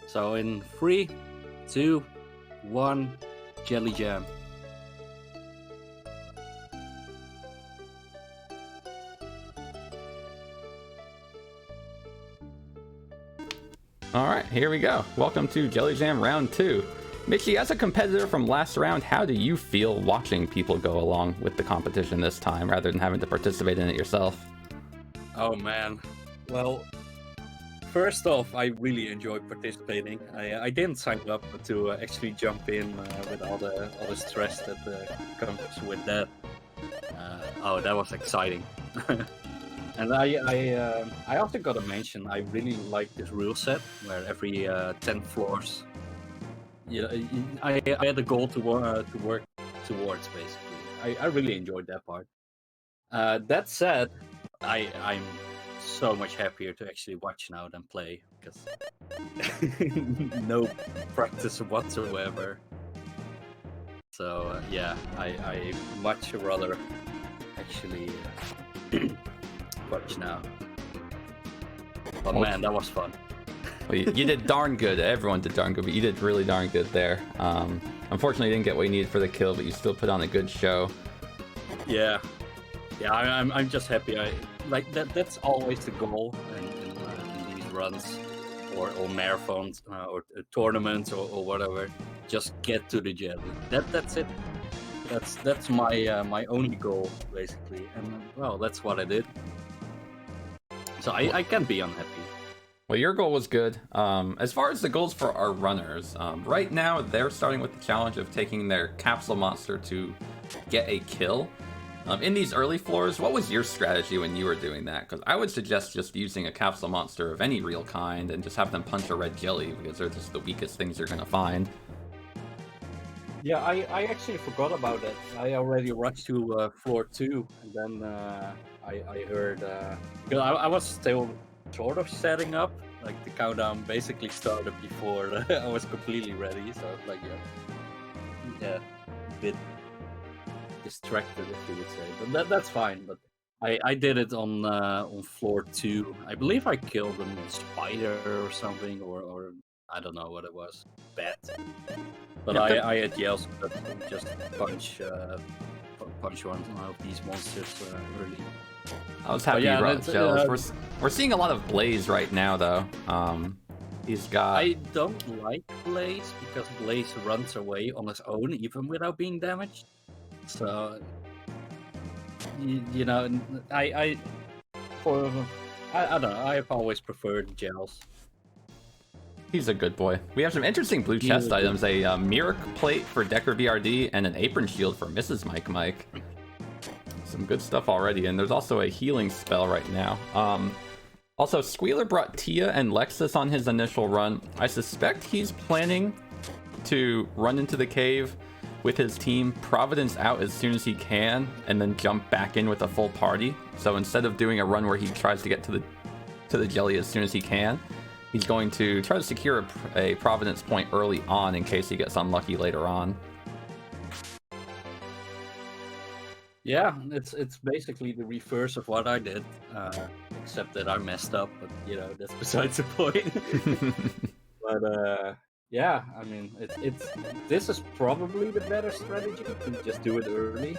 So in 3, 2, 1, Jelly Jam. Alright, here we go. Welcome to Jelly Jam Round 2. Mitchie, as a competitor from last round, how do you feel watching people go along with the competition this time, rather than having to participate in it yourself? Oh man. Well, first off, I really enjoyed participating. I didn't sign up to actually jump in with all the stress that comes with that. Oh, that was exciting. And I also got to mention, I really like this rule set where every 10 floors, I had a goal to work towards, basically. I really enjoyed that part. That said, I'm so much happier to actually watch now than play, because no practice whatsoever. So yeah, I much rather actually watch now. But man, that was fun. Well, you did darn good. Everyone did darn good, but you did really darn good there. Unfortunately, you didn't get what you needed for the kill, but you still put on a good show. Yeah, I'm just happy. I like that. That's always the goal in these runs or marathons or tournaments or whatever. Just get to the jelly. That's it. That's my only goal, basically. And well, that's what I did. So I can't be unhappy. Well, your goal was good. As far as the goals for our runners, right now they're starting with the challenge of taking their capsule monster to get a kill. In these early floors, what was your strategy when you were doing that? Because I would suggest just using a capsule monster of any real kind and just have them punch a red jelly, because they're just the weakest things you're going to find. Yeah, I actually forgot about that. I already rushed to floor 2, and then I heard... because I was still sort of setting up. Like, the countdown basically started before I was completely ready, so I was like, yeah, a bit distracted, if you would say. But that's fine. But I did it on floor 2. I believe I killed a spider or something, or I don't know what it was. Bat. But yeah, I had yells that just punch one of these monsters early. I was happy you brought Gels. We're seeing a lot of Blaze right now, though. He's got... I don't like Blaze, because Blaze runs away on his own, even without being damaged. So, you know, I don't know, I've always preferred Gels. He's a good boy. We have some interesting blue chest items. A Mirror plate for DekarBRD and an apron shield for Mrs. Mike. Some good stuff already, and there's also a healing spell right now. Also, Squeealer brought Tia and Lexus on his initial run. I suspect he's planning to run into the cave with his team, Providence out as soon as he can, and then jump back in with a full party. So instead of doing a run where he tries to get to the jelly as soon as he can, he's going to try to secure a Providence point early on in case he gets unlucky later on. Yeah, it's basically the reverse of what I did, except that I messed up, but you know, that's besides the point. But yeah, I mean, this is probably the better strategy, to just do it early.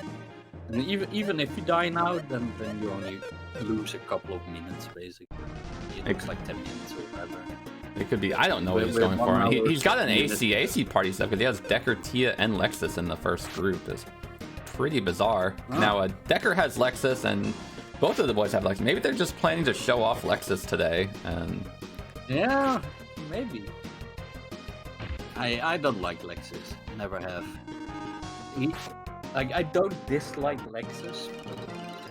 And even if you die now, then you only lose a couple of minutes, basically. It's like 10 minutes or whatever. It could be. I don't know what he's going for. He's got an AC party stuff, because he has Decker, Tia, and Lexus in the first group. It's pretty bizarre. Oh. Now, Decker has Lexus, and both of the boys have Lexus. Maybe they're just planning to show off Lexus today. And yeah, maybe. I don't like Lexus. Never have. I don't dislike Lexus, but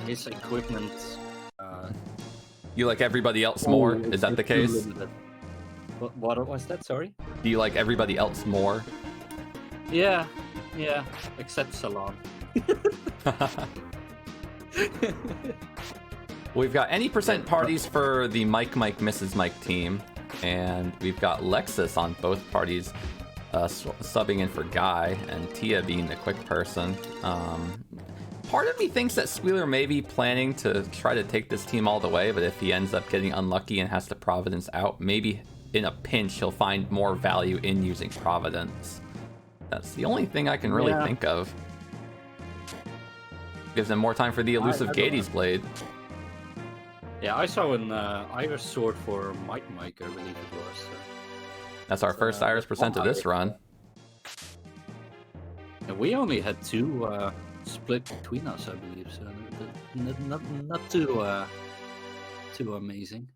his equipment... you like everybody else more? Is that the case? What was that? Sorry? Do you like everybody else more? Yeah, except Salon. We've got any percent parties for the Mike, Mrs. Mike team, and we've got Lexus on both parties, subbing in for Guy, and Tia being the quick person. Part of me thinks that Squeealer may be planning to try to take this team all the way, but if he ends up getting unlucky and has to Providence out, maybe in a pinch, he'll find more value in using Providence. That's the only thing I can really think of. Gives him more time for the elusive Gades Blade. Yeah, I saw an Iris Sword for Mike, I believe it was. That's our first Iris percent of this run. And we only had 2 split between us, I believe, so not too amazing.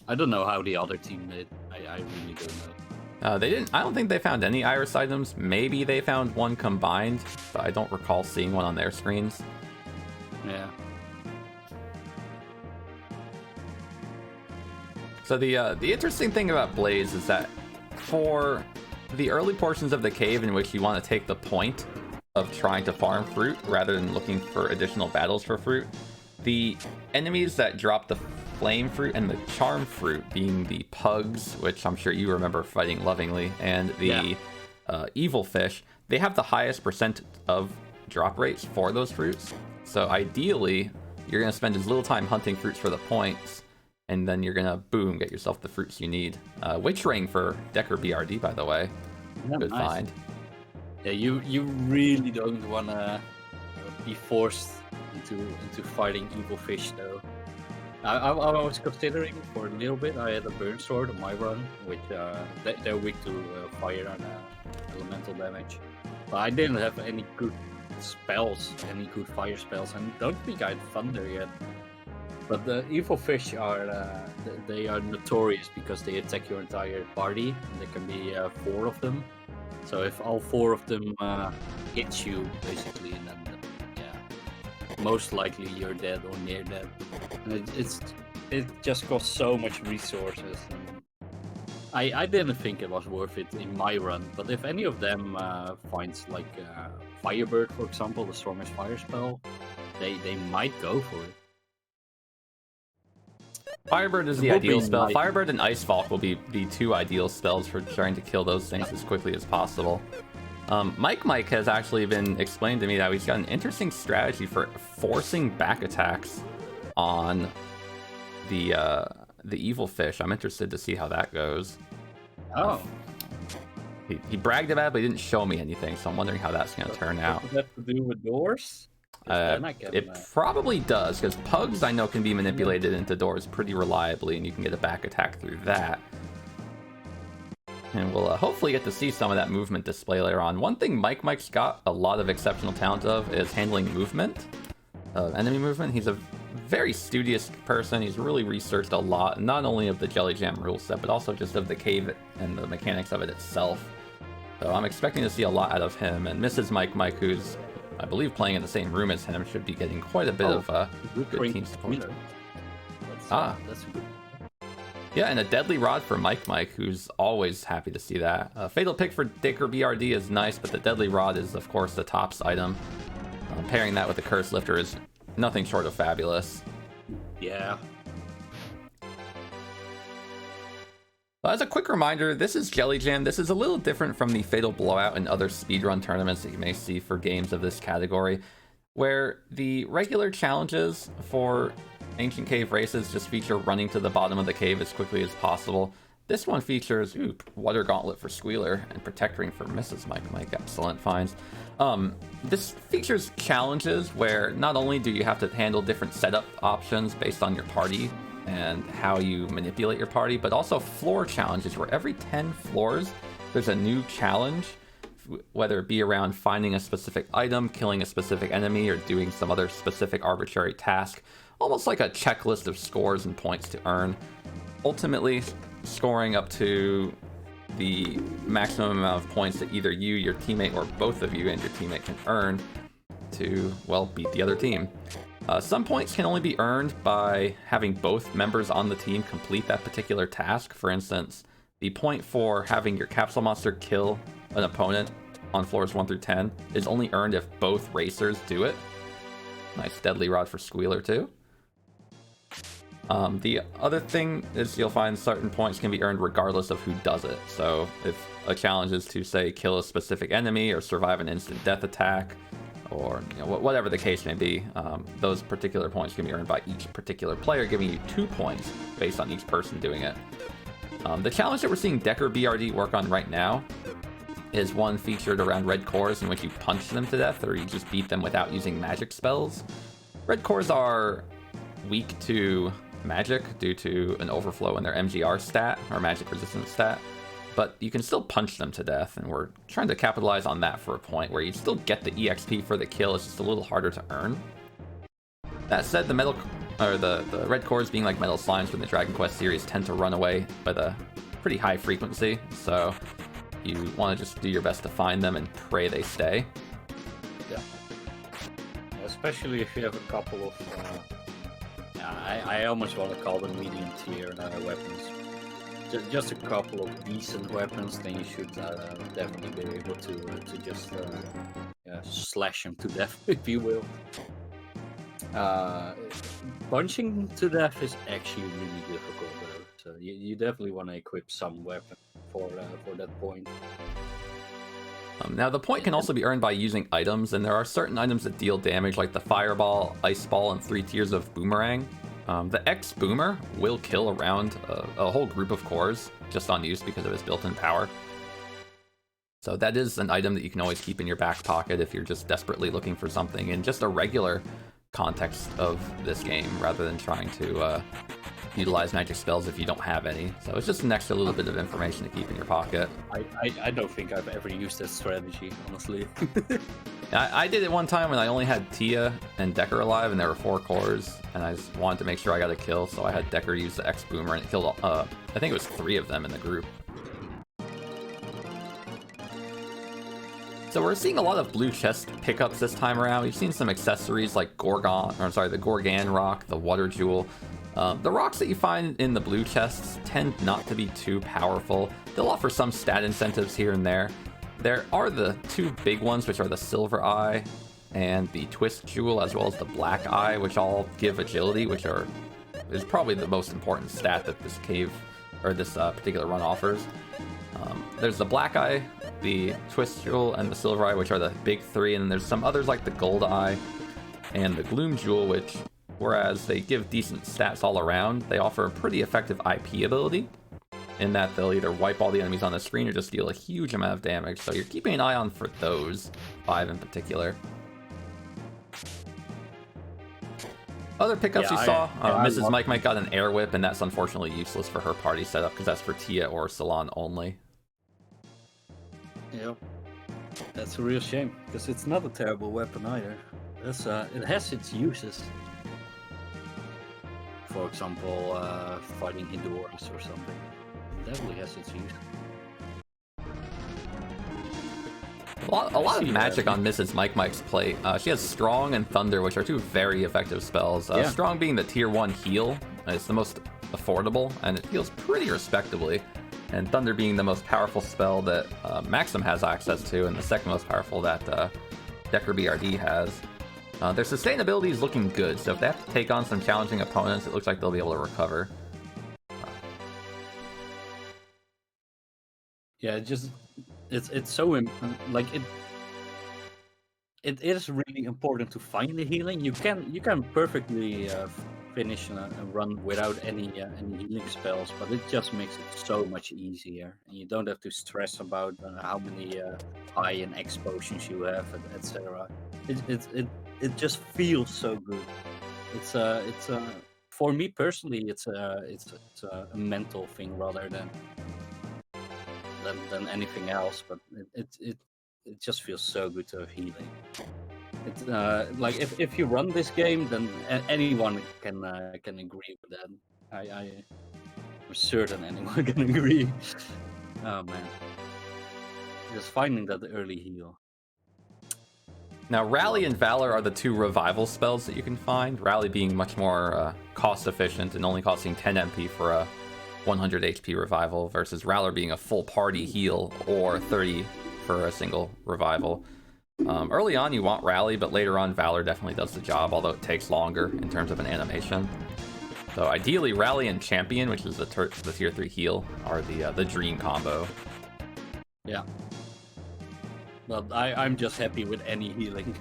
I don't know how the other team did. I really don't know. They didn't. I don't think they found any Iris items. Maybe they found one combined, but I don't recall seeing one on their screens. Yeah. So the interesting thing about Blaze is that for the early portions of the cave in which you want to take the point of trying to farm fruit rather than looking for additional battles for fruit, the enemies that drop the flame fruit and the charm fruit, being the pugs, which I'm sure you remember fighting lovingly, and the evil fish, they have the highest percent of drop rates for those fruits. So ideally, you're going to spend as little time hunting fruits for the points, and then you're going to, boom, get yourself the fruits you need. Witch Ring for DekarBRD, by the way. Yeah, good nice. find. Yeah, you really don't want to be forced into fighting evil fish, though. I was considering for a little bit. I had a burn sword on my run, which they're weak to fire and elemental damage. But I didn't have any good spells, any good fire spells, and don't think I had thunder yet. But the evil fish are they are notorious because they attack your entire party, and there can be 4 of them. So if all 4 of them hit you, basically, then most likely you're dead or near dead. And it just costs so much resources. And I didn't think it was worth it in my run, but if any of them finds like Firebird, for example, the strongest fire spell, they might go for it. Firebird is the ideal spell. Firebird and Ice Falk will be the 2 ideal spells for trying to kill those things as quickly as possible. Mike has actually been explained to me that he's got an interesting strategy for forcing back attacks on the evil fish. I'm interested to see how that goes. Oh. He bragged about it, but he didn't show me anything, so I'm wondering how that's going to turn out. Does that have to do with doors? It probably does, because pugs I know can be manipulated into doors pretty reliably, and you can get a back attack through that. And we'll hopefully get to see some of that movement display later on. One thing Mike's got a lot of exceptional talent of is handling movement, enemy movement. He's a very studious person. He's really researched a lot, not only of the Jelly Jam rule set, but also just of the cave and the mechanics of it itself. So I'm expecting to see a lot out of him. And Mrs. Mike, who's, I believe, playing in the same room as him, should be getting quite a bit of good team support. That's good. Yeah, and a Deadly Rod for Mike, who's always happy to see that. Fatal Pick for DekarBRD is nice, but the Deadly Rod is, of course, the tops item. Pairing that with the Curse Lifter is nothing short of fabulous. Yeah. As a quick reminder, this is Jelly Jam. This is a little different from the Fatal Blowout and other speedrun tournaments that you may see for games of this category, where the regular challenges for Ancient Cave races just feature running to the bottom of the cave as quickly as possible. This one features Water Gauntlet for Squeealer and Protect Ring for Mrs. Mike. Excellent finds. This features challenges where not only do you have to handle different setup options based on your party and how you manipulate your party, but also floor challenges where every 10 floors there's a new challenge, whether it be around finding a specific item, killing a specific enemy, or doing some other specific arbitrary task. Almost like a checklist of scores and points to earn. Ultimately, scoring up to the maximum amount of points that either you, your teammate, or both of you and your teammate can earn to, well, beat the other team. Some points can only be earned by having both members on the team complete that particular task. For instance, the point for having your capsule monster kill an opponent on floors 1 through 10 is only earned if both racers do it. Nice Deadly Rod for Squeealer too. The other thing is you'll find certain points can be earned regardless of who does it. So if a challenge is to, say, kill a specific enemy or survive an instant death attack, or whatever the case may be, those particular points can be earned by each particular player, giving you 2 points based on each person doing it. The challenge that we're seeing DekarBRD work on right now is one featured around red cores in which you punch them to death or you just beat them without using magic spells. Red cores are weak to magic due to an overflow in their MGR stat, or magic resistance stat, but you can still punch them to death, and we're trying to capitalize on that for a point where you still get the EXP for the kill, it's just a little harder to earn. That said, the red cores, being like metal slimes from the Dragon Quest series, tend to run away with a pretty high frequency, so you want to just do your best to find them and pray they stay. Yeah. Especially if you have a couple of I almost want to call them medium tier weapons. Just a couple of decent weapons, then you should definitely be able to just slash them to death, if you will. Punching to death is actually really difficult, though. So you definitely want to equip some weapon for that point. Now, the point can also be earned by using items, and there are certain items that deal damage, like the Fireball, Ice Ball, and 3 tiers of Boomerang. The X Boomer will kill around a whole group of cores just on use because of its built-in power. So that is an item that you can always keep in your back pocket if you're just desperately looking for something in just a regular context of this game, rather than trying to utilize magic spells if you don't have any. So it's just an extra little bit of information to keep in your pocket. I don't think I've ever used that strategy, honestly. I did it one time when I only had Tia and Dekar alive, and there were 4 cores, and I just wanted to make sure I got a kill, so I had Dekar use the X Boomer, and it killed, I think it was 3 of them in the group. So we're seeing a lot of blue chest pickups this time around. We've seen some accessories like the Gorgon rock, the water jewel. The rocks that you find in the blue chests tend not to be too powerful. They'll offer some stat incentives here and there. There are the 2 big ones, which are the silver eye and the twist jewel, as well as the black eye, which all give agility, which is probably the most important stat that this particular run offers. There's the black eye, the twist jewel, and the silver eye, which are the big 3, and then there's some others like the gold eye and the gloom jewel, which, whereas they give decent stats all around, they offer a pretty effective IP ability in that they'll either wipe all the enemies on the screen or just deal a huge amount of damage. So you're keeping an eye on for those 5 in particular. Other pickups you saw, Mrs. Mike got an air whip, and that's unfortunately useless for her party setup because that's for Tia or Salon only. Yeah, that's a real shame because it's not a terrible weapon either. It has its uses. For example, fighting Hidoras or something. It definitely has its use. A lot of magic on Mrs. Mike's plate. She has Strong and Thunder, which are 2 very effective spells. Strong being the tier 1 heal. It's the most affordable, and it heals pretty respectably. And Thunder being the most powerful spell that Maxim has access to, and the second most powerful that DekarBRD has. Their sustainability is looking good, so if they have to take on some challenging opponents, it looks like they'll be able to recover. Yeah, it's so like it is really important to find the healing. You can perfectly finish a run without any healing spells, but it just makes it so much easier, and you don't have to stress about how many high and X potions you have, etc. It just feels so good. It's for me personally, it's a mental thing rather than anything else. But it just feels so good to have healing. It's like if you run this game, then anyone can agree with that. I'm certain anyone can agree. Oh man, just finding that early heal. Now, Rally and Valor are the 2 revival spells that you can find. Rally being much more cost efficient and only costing 10 MP for a 100 HP revival, versus Valor being a full party heal or 30 for a single revival. Early on you want Rally, but later on Valor definitely does the job, although it takes longer in terms of an animation. So ideally Rally and Champion, which is the tier 3 heal, are the dream combo. Yeah. But I'm just happy with any healing.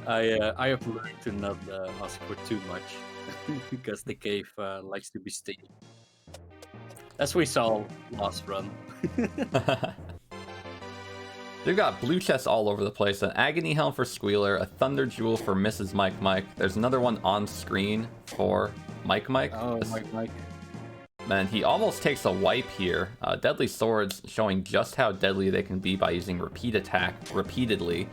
I have learned to not ask for too much because the cave likes to be sticky. As we saw last run. They've got blue chests all over the place. An Agony Helm for Squeealer, a Thunder Jewel for Mrs. Mike Mike. There's another one on screen for Mike Mike. Oh, Mike Mike. And he almost takes a wipe here. Deadly Swords showing just how deadly they can be by using repeat attack repeatedly,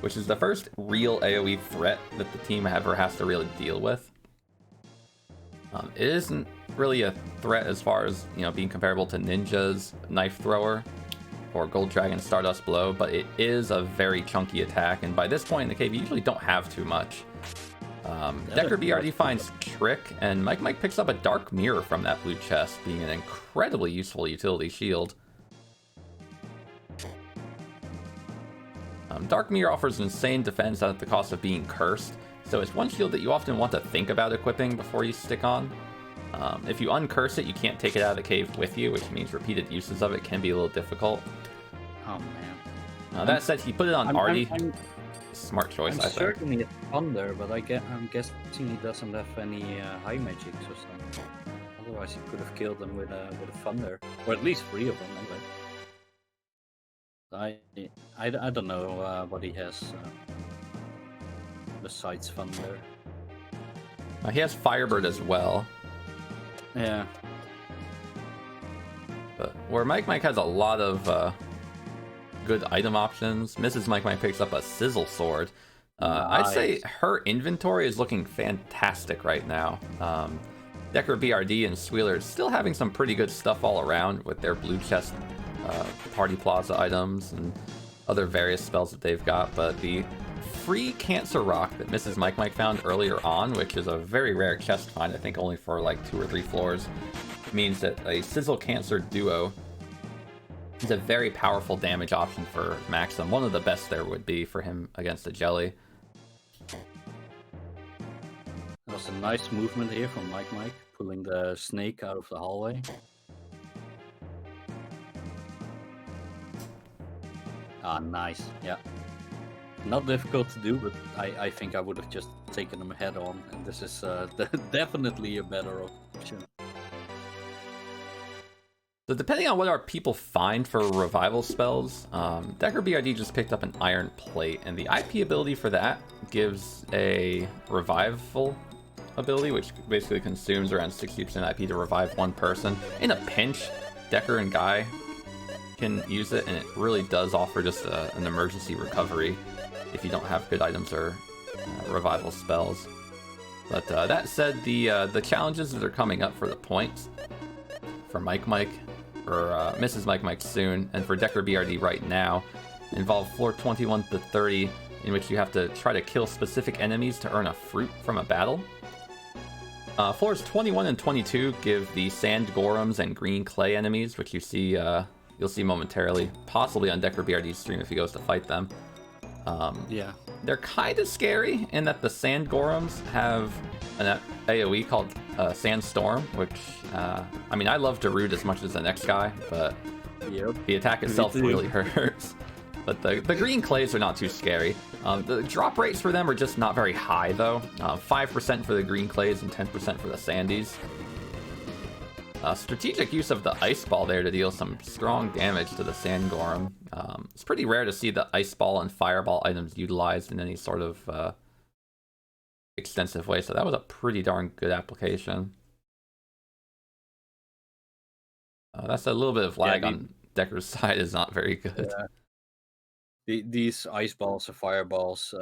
which is the first real AoE threat that the team ever has to really deal with. It isn't really a threat as far as, you know, being comparable to Ninja's Knife Thrower or Gold Dragon Stardust Blow, but it is a very chunky attack, and by this point in the cave, you usually don't have too much. DekarBRD finds Trick, and Mike Mike picks up a Dark Mirror from that blue chest, being an incredibly useful utility shield. Dark Mirror offers insane defense at the cost of being cursed, so it's one shield that you often want to think about equipping before you stick on. If you uncurse it, you can't take it out of the cave with you, which means repeated uses of it can be a little difficult. Oh man. That said, he put it on Artie. I'm Smart choice, I think. certainly a Thunder, but I'm guessing he doesn't have any high magics or something. Otherwise, he could have killed them with a Thunder, or at least 3 of them anyway. I don't know what he has besides Thunder. He has Firebird as well. Yeah. But where Mike Mike has a lot of good item options, Mrs. Mike Mike picks up a Sizzle Sword. I'd say her inventory is looking fantastic right now. DekarBRD and Squeealer is still having some pretty good stuff all around with their blue chest Party Plaza items and other various spells that they've got, but the free Cancer Rock that Mrs. Mike Mike found earlier on, which is a very rare chest find, I think only for like 2 or 3 floors, means that a Sizzle Cancer duo is a very powerful damage option for Maxim. One of the best there would be for him against the Jelly. That was a nice movement here from Mike Mike, pulling the snake out of the hallway. Ah, nice. Yeah. Not difficult to do, but I think I would have just taken him head on, and this is definitely a better option. So depending on what our people find for revival spells, DekarBRD just picked up an Iron Plate, and the IP ability for that gives a revival ability, which basically consumes around 60% IP to revive one person. In a pinch, Dekar and Guy can use it, and it really does offer just an emergency recovery if you don't have good items or revival spells. But that said, the challenges that are coming up for the points for Mike Mike, for Mrs. Mike Mike soon, and for DekarBRD right now involve floor 21 to 30, in which you have to try to kill specific enemies to earn a fruit from a battle. Floors 21 and 22 give the Sand Gorums and Green Clay enemies, which you see, you'll see momentarily, possibly on DekarBRD's stream if he goes to fight them. Yeah. They're kind of scary in that the Sand Gorums have an AoE called Sandstorm, which, I mean, I love Darude as much as the next guy, but the attack itself really hurts. But the Green Clays are not too scary. The drop rates for them are just not very high, though. 5% for the Green Clays and 10% for the Sandies. Strategic use of the Ice Ball there to deal some strong damage to the Sand Gorum. It's pretty rare to see the Ice Ball and Fireball items utilized in any sort of extensive way, so that was a pretty darn good application. That's a little bit of lag on Dekar's side is not very good. Yeah. These Ice Balls or Fireballs,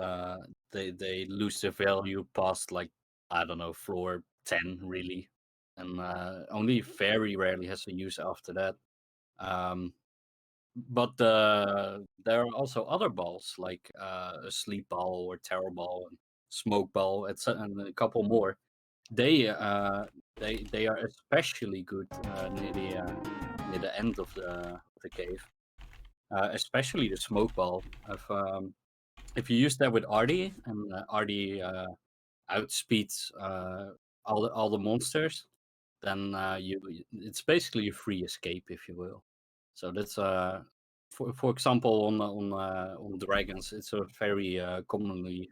they lose their value past, like, I don't know, floor 10, really. And only very rarely has a use after that. But there are also other balls, like a Sleep Ball or Terror Ball and Smoke Ball, etc., and a couple more. They are especially good near the end of the cave. Especially the Smoke Ball. If you use that with Artie, and Artie outspeeds all the monsters, then it's basically a free escape, if you will. So that's for example on dragons, it's a very commonly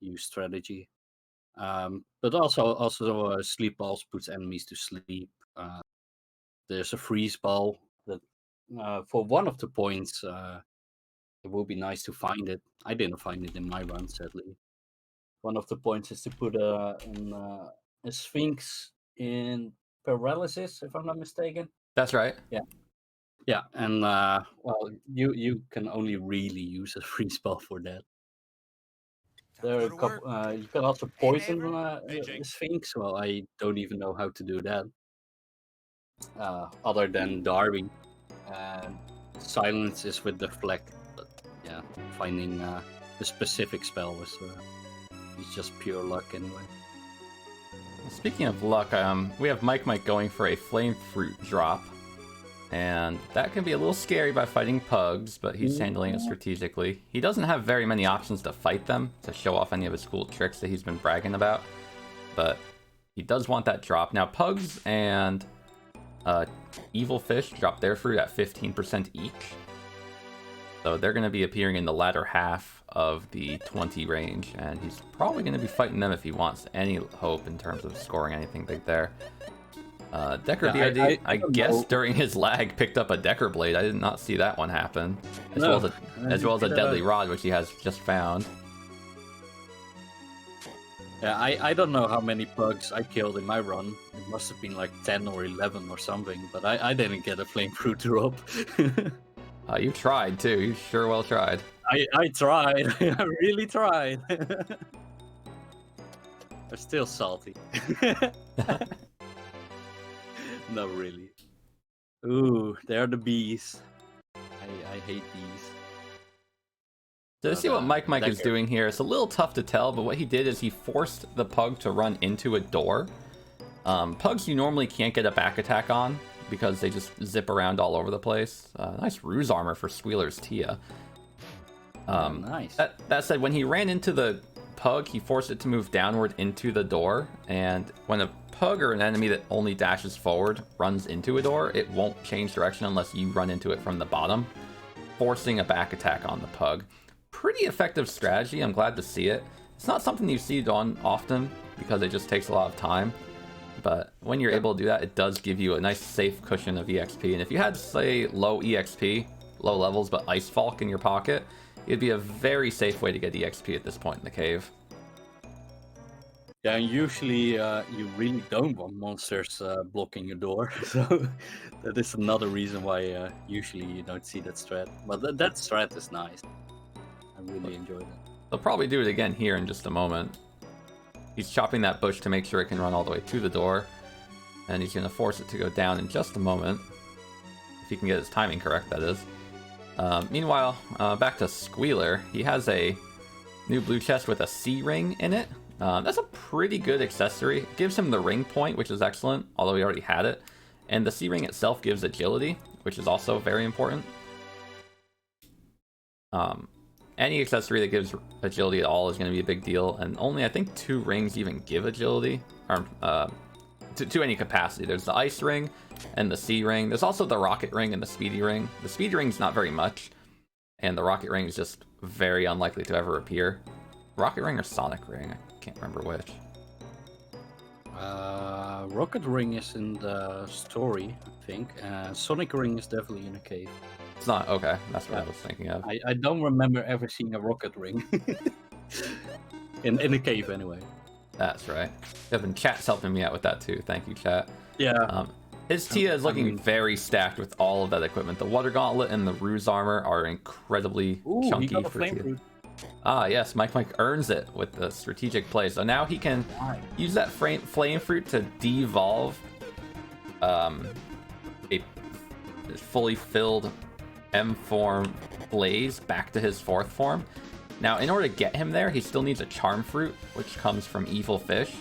used strategy. But also sleep balls puts enemies to sleep. there's a freeze ball that for one of the points, it would be nice to find it. I didn't find it in my run, sadly. One of the points is to put a Sphinx in paralysis, if I'm not mistaken. That's right. Yeah, and well, you can only really use a freeze ball for that. There are a couple. You can also poison a Sphinx. Well, I don't even know how to do that. Other than Darby, and silence is with deflect. But yeah, finding a specific spell was it's just pure luck anyway. Speaking of luck, we have Mike going for a flame fruit drop, and that can be a little scary by fighting pugs, but he's handling it strategically. He doesn't have very many options to fight them to show off any of his cool tricks that he's been bragging about, but he does want that drop. Now pugs and evil fish drop their fruit at 15% each, so they're going to be appearing in the latter half of the 20 range, and he's probably going to be fighting them if he wants any hope in terms of scoring anything big there. DekarBRD, I guess during his lag, picked up a DekarBLD. I did not see that one happen. As well as a deadly rod, which he has just found. Yeah, I don't know how many pugs I killed in my run. It must have been like 10 or 11 or something, but I didn't get a flame fruit drop. You tried too. You sure well tried. I tried. I really tried. I'm still salty. Not really. Ooh, they're the bees. I hate bees. So to see what Mike is doing here, it's a little tough to tell, but what he did is he forced the pug to run into a door. Pugs you normally can't get a back attack on because they just zip around all over the place. Nice ruse armor for Squeealer's Tia. Nice. That said, when he ran into the pug, he forced it to move downward into the door, and when a pug or an enemy that only dashes forward runs into a door, it won't change direction unless you run into it from the bottom, forcing a back attack on the pug. Pretty effective strategy. I'm glad to see it. It's not something you see done often because it just takes a lot of time, but when you're able to do that, it does give you a nice safe cushion of EXP. And if you had, say, low EXP, low levels, but Ice Falk in your pocket, it'd be a very safe way to get EXP at this point in the cave. Yeah, and usually you really don't want monsters blocking your door, so that is another reason why usually you don't see that strat. But that strat is nice. I really enjoyed it. They'll probably do it again here in just a moment. He's chopping that bush to make sure it can run all the way to the door, and he's going to force it to go down in just a moment. If he can get his timing correct, that is. Meanwhile, back to Squeealer. He has a new blue chest with a C ring in it. That's a pretty good accessory. It gives him the ring point, which is excellent, although he already had it. And the C ring itself gives agility, which is also very important. Any accessory that gives agility at all is going to be a big deal, and only I think 2 rings even give agility, or to any capacity. There's the ice ring and the C ring. There's also the rocket ring and the speedy ring. The speedy ring's not very much, and the rocket ring is just very unlikely to ever appear. Rocket ring or sonic ring? I can't remember which. Rocket ring is in the story, I think. Sonic ring is definitely in a cave. It's not, okay, that's what I was thinking of. I don't remember ever seeing a rocket ring. in a cave, anyway. That's right. Devin, chat's helping me out with that too. Thank you, chat. Yeah. His Tia is looking very stacked with all of that equipment. The water gauntlet and the ruse armor are incredibly chunky he got a for flame Tia. fruit. Ah, yes, Mike earns it with the strategic play. So now he can use that flame fruit to devolve a fully filled M-form Blaze back to his 4th form. Now, in order to get him there, he still needs a charm fruit, which comes from evil fish.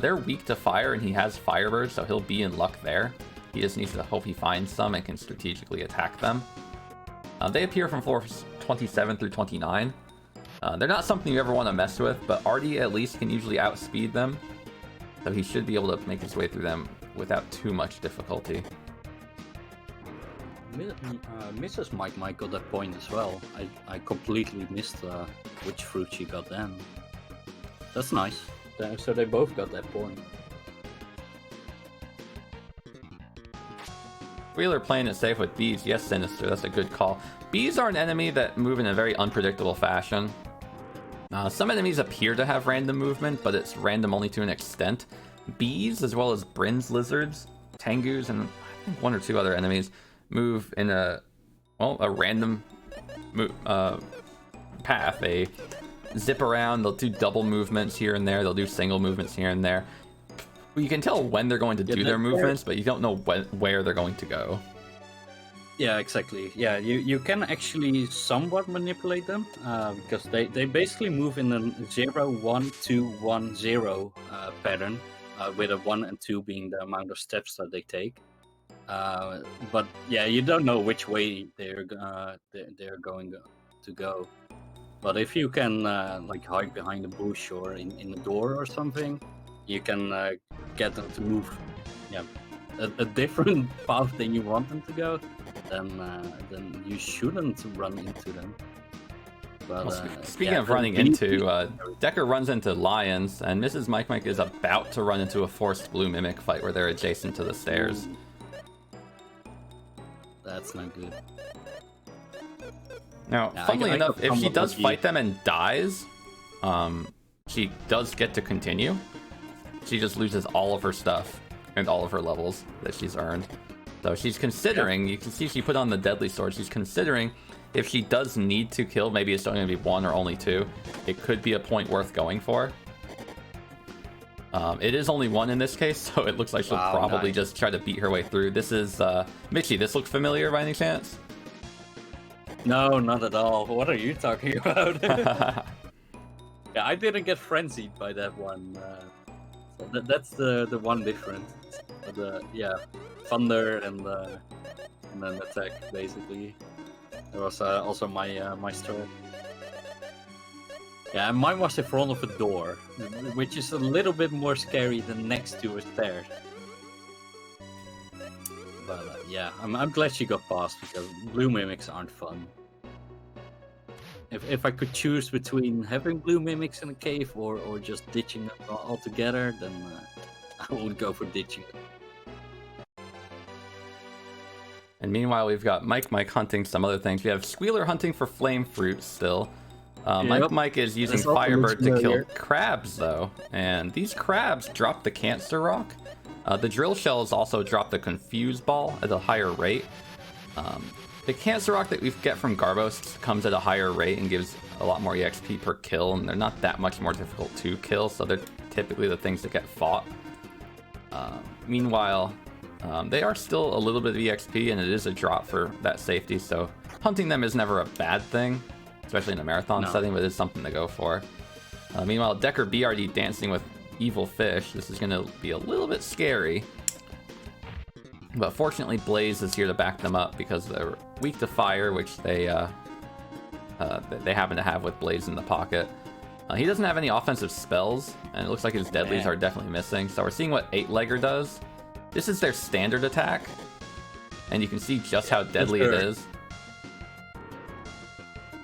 They're weak to fire, and he has Firebird, so he'll be in luck there. He just needs to hope he finds some and can strategically attack them. They appear from floors 27 through 29. They're not something you ever want to mess with, but RD at least can usually outspeed them, so he should be able to make his way through them without too much difficulty. Mrs. Mike got that point as well. I completely missed which fruit she got then. That's nice. So they both got that point. Squeealer playing it safe with bees. Yes, Sinister, that's a good call. Bees are an enemy that move in a very unpredictable fashion. Some enemies appear to have random movement, but it's random only to an extent. Bees, as well as Brin's lizards, Tengus, and I think one or two other enemies, move in a random path. They zip around, they'll do double movements here and there, they'll do single movements here and there. You can tell when they're going to do their movements, but you don't know where they're going to go. Yeah, exactly. Yeah, you can actually somewhat manipulate them because they basically move in a 0, 1, 2, 1, 0 pattern, with a 1 and 2 being the amount of steps that they take. But yeah, you don't know which way they're going to go. But if you can like hide behind a bush or in a door or something, you can get them to move, yeah, a different path than you want them to go. Then you shouldn't run into them. But, speaking of running into, Dekar runs into lions, and Mrs. Mike is about to run into a forced blue mimic fight where they're adjacent to the stairs. That's not good. Now, funnily enough, if she does fight them and dies, she does get to continue. She just loses all of her stuff and all of her levels that she's earned. So she's considering, you can see she put on the deadly sword, she's considering if she does need to kill, maybe it's only going to be 1 or only 2, it could be a point worth going for. It is only 1 in this case, so it looks like she'll probably just try to beat her way through. This is, Mitchie, this looks familiar by any chance? No, not at all. What are you talking about? Yeah, I didn't get frenzied by that one. So that's the one difference. Yeah, thunder and then attack basically. That was also my strat. Yeah, and mine was in front of a door, which is a little bit more scary than next to a stairs. But yeah, I'm glad she got past because blue mimics aren't fun. If I could choose between having blue mimics in a cave or just ditching them altogether, then I would go for ditching them. And meanwhile, we've got Mike hunting some other things. We have Squeealer hunting for flame fruit still. Mike is using Firebird to kill crabs, though. And these crabs drop the Cancer Rock. The drill shells also drop the Confuse Ball at a higher rate. The Cancer Rock that we get from Garbos comes at a higher rate and gives a lot more EXP per kill, and they're not that much more difficult to kill, so they're typically the things that get fought. Meanwhile, they are still a little bit of EXP, and it is a drop for that safety, so hunting them is never a bad thing, especially in a marathon setting, but it is something to go for. Meanwhile, DekarBRD dancing with evil fish. This is going to be a little bit scary. But fortunately, Blaze is here to back them up because they're weak to fire, which they happen to have with Blaze in the pocket. He doesn't have any offensive spells, and it looks like his deadlies are definitely missing. So we're seeing what 8-legger does. This is their standard attack, and you can see just how deadly it is.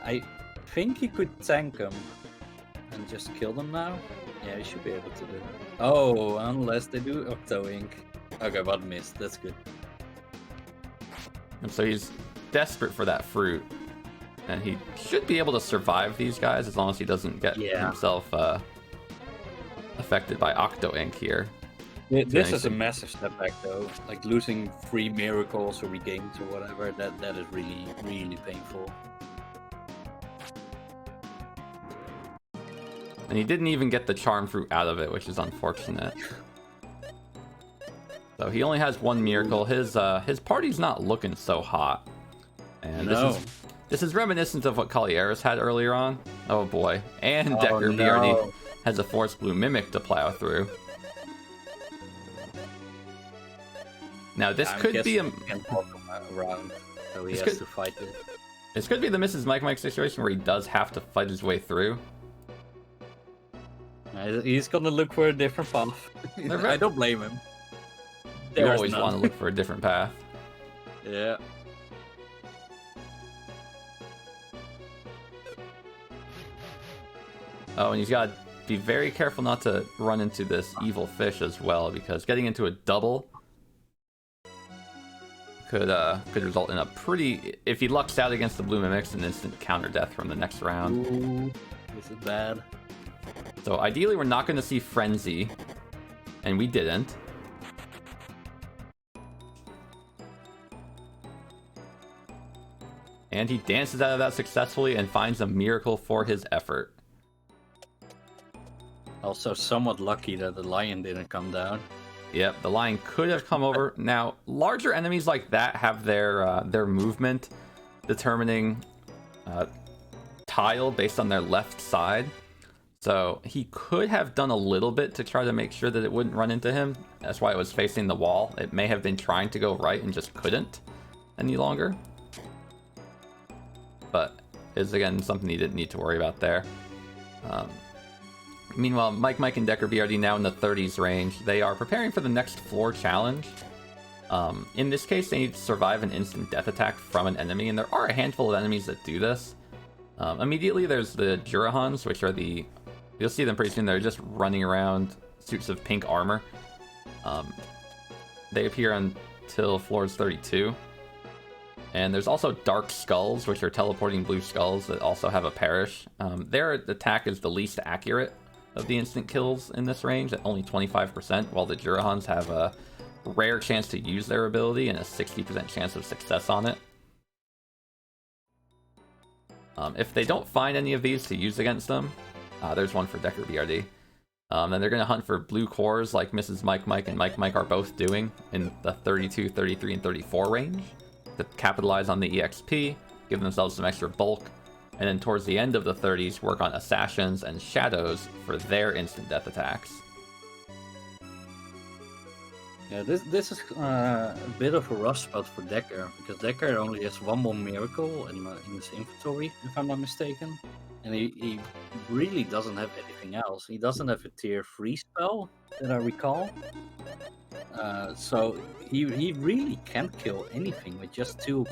I think he could tank them and just kill them now. Yeah, he should be able to do that. Oh, unless they do Octo Ink. Okay, but missed. That's good. And so he's desperate for that fruit, and he should be able to survive these guys as long as he doesn't get himself affected by Octo Ink here. This is a massive step back, though. Like losing 3 miracles or regains or whatever. That is really, really painful. And he didn't even get the charm fruit out of it, which is unfortunate. So he only has 1 miracle. His party's not looking so hot. And this is reminiscent of what Kalieris had earlier on. Oh boy. And DekarBRD has a forced blue mimic to plow through. Now this could be around, so he has to fight it. This could be the Mrs. Mike situation where he does have to fight his way through. He's gonna look for a different path. I don't blame him. You always want to look for a different path. Yeah. Oh, and he's got to be very careful not to run into this evil fish as well, because getting into a double could result in a pretty, if he lucks out against the blue mimics, an instant counter death from the next round. Ooh, this is bad. So ideally we're not going to see Frenzy, and we didn't. And he dances out of that successfully and finds a miracle for his effort. Also somewhat lucky that the lion didn't come down. Yep, the lion could have come over. Now, larger enemies like that have their movement determining tile based on their left side. So he could have done a little bit to try to make sure that it wouldn't run into him. That's why it was facing the wall. It may have been trying to go right and just couldn't any longer. But is again something he didn't need to worry about there. Meanwhile, Mike and DekarBRD now in the 30s range. They are preparing for the next floor challenge. In this case, they need to survive an instant death attack from an enemy, and there are a handful of enemies that do this. Immediately, there's the Jurahans, which are the... You'll see them pretty soon. They're just running around, suits of pink armor. They appear until floors 32. And there's also Dark Skulls, which are teleporting blue skulls that also have a perish. Their attack is the least accurate of the instant kills in this range at only 25%, while the Jurahans have a rare chance to use their ability and a 60% chance of success on it. If they don't find any of these to use against them, there's one for DekarBRD. Then they're going to hunt for blue cores like Mrs. Mike and Mike are both doing in the 32, 33, and 34 range to capitalize on the EXP, give themselves some extra bulk, and then towards the end of the 30s, work on Assassins and Shadows for their instant death attacks. Yeah, this is a bit of a rough spot for Dekar, because Dekar only has one more miracle in his inventory, if I'm not mistaken. And he really doesn't have anything else. He doesn't have a tier 3 spell, that I recall. So he really can't kill anything with just two...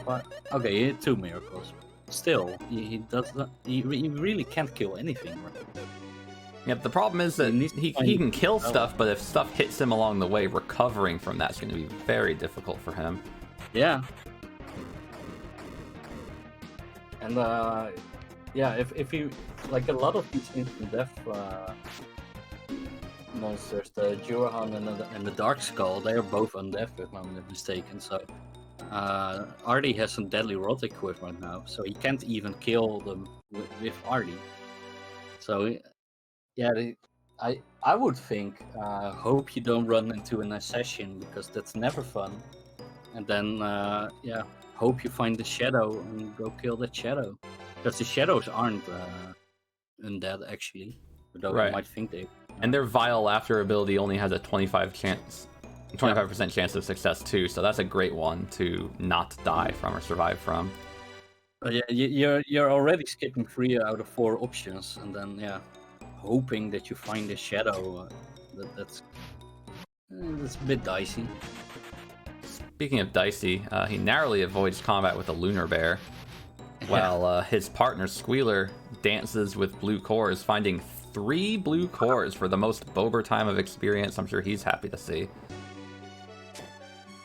Okay, he had 2 miracles. Still, he really can't kill anything. Yep, the problem is that he can kill stuff, but if stuff hits him along the way, recovering from that's going to be very difficult for him. Yeah. And yeah, if you like a lot of these instant death monsters, the Jurahan and the Dark Skull, they are both undeath if I'm not mistaken. So Artie has some deadly rot equipped right now, so he can't even kill them with Artie. So yeah, I would think hope you don't run into an assassin, because that's never fun. And then yeah, hope you find the shadow and go kill that shadow, because the shadows aren't undead actually, though right. You might think they. And their Vile Laughter ability only has a 25% chance of success too, so that's a great one to not die from or survive from. But yeah, you're already skipping 3 out of 4 options, and then yeah, hoping that you find a shadow. That's a bit dicey. Speaking of dicey, he narrowly avoids combat with a Lunar Bear, while his partner Squeealer dances with blue cores, finding 3 blue cores for the most Bober time of experience. I'm sure he's happy to see.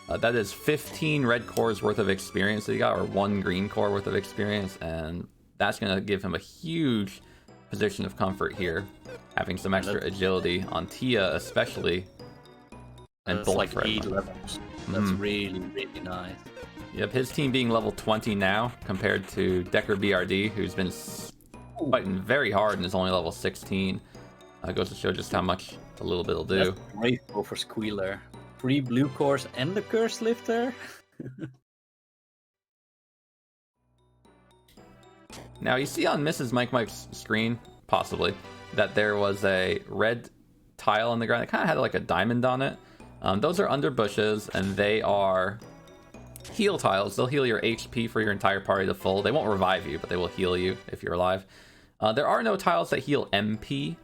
That is 15 red cores worth of experience that he got, or 1 green core worth of experience, and that's going to give him a huge position of comfort here, having some extra agility on Tia especially, and bulk like for 8 levels. That's really nice. Yep, his team being level 20 now compared to DekarBRD, who's been fighting very hard and is only level 16. Goes to show just how much a little bit will do. That's great for Squeealer. 3 blue cores and the curse lifter. Now you see on Mrs. Mike's screen, possibly, that there was a red tile on the ground that kind of had like a diamond on it. Those are under bushes, and they are heal tiles. They'll heal your HP for your entire party to full. They won't revive you, but they will heal you if you're alive. There are no tiles that heal MP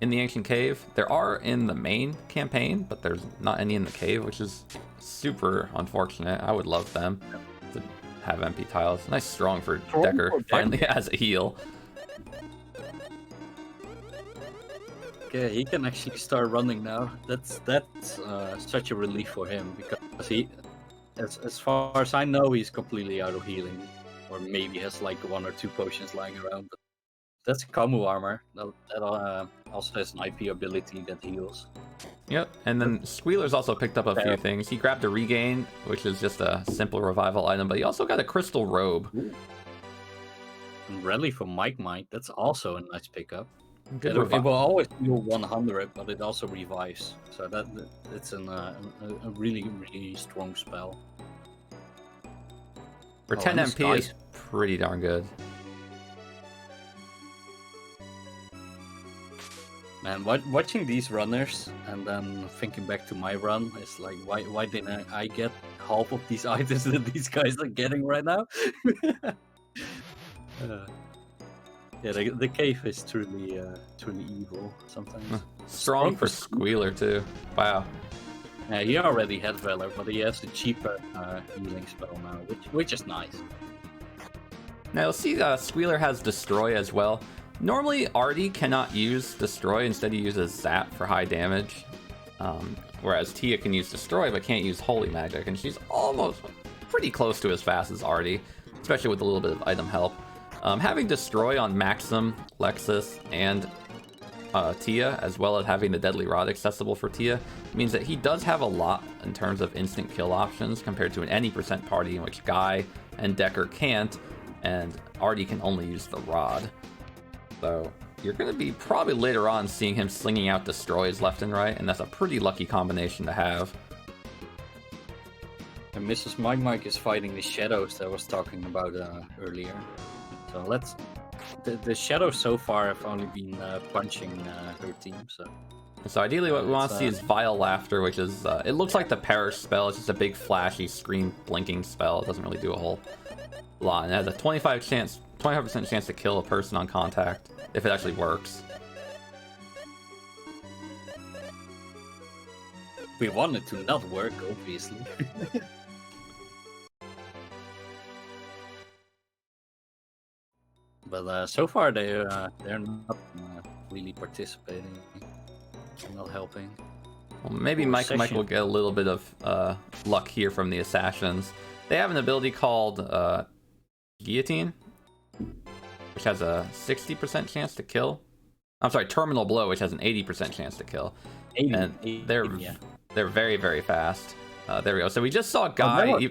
in the Ancient Cave. There are in the main campaign, but there's not any in the cave, which is super unfortunate. I would love them to have MP tiles. Nice strong for Dekar. Finally has a heal. Okay, he can actually start running now. That's such a relief for him, because as far as I know, he's completely out of healing, or maybe has like 1 or 2 potions lying around. But that's a Kamu armor. That also has an IP ability that heals. Yep, and then Squeeler's also picked up a few things. He grabbed a regain, which is just a simple revival item, but he also got a crystal robe. Ooh. And rally for Mike. That's also a nice pickup. Good It will always heal 100, but it also revives. So it's a really, really strong spell. For 10 MP is pretty darn good. Man, watching these runners and then thinking back to my run is like, why didn't I get half of these items that these guys are getting right now? Yeah, the cave is truly evil sometimes. Strong for Squeeler too. Wow. Yeah, he already had Valor, but he has a cheaper healing spell now, which is nice. Now you'll see Squeeler has Destroy as well. Normally Artie cannot use Destroy, instead he uses Zap for high damage. Whereas Tia can use Destroy but can't use Holy Magic, and she's almost pretty close to as fast as Artie, especially with a little bit of item help. Having Destroy on Maxim, Lexus, and Tia, as well as having the Deadly Rod accessible for Tia, means that he does have a lot in terms of instant kill options compared to an any percent party in which Guy and Dekar can't, and Artie can only use the Rod. So you're going to be probably later on seeing him slinging out Destroys left and right, and that's a pretty lucky combination to have. And Mrs. Mike is fighting the shadows that I was talking about earlier. So the shadows so far have only been punching her team. So ideally what we want to see is Vile Laughter, which is, it looks like the Perish spell. It's just a big flashy screen blinking spell. It doesn't really do a whole lot. And it has a 25% chance to kill a person on contact, if it actually works. We want it to not work, obviously. But so far they're not really participating, not helping. Well, maybe Mike will get a little bit of luck here from the Assassins. They have an ability called Guillotine, which has a 60% chance to kill. I'm sorry, Terminal Blow, which has an 80% chance to kill. They're very, very fast. There we go. So we just saw Guy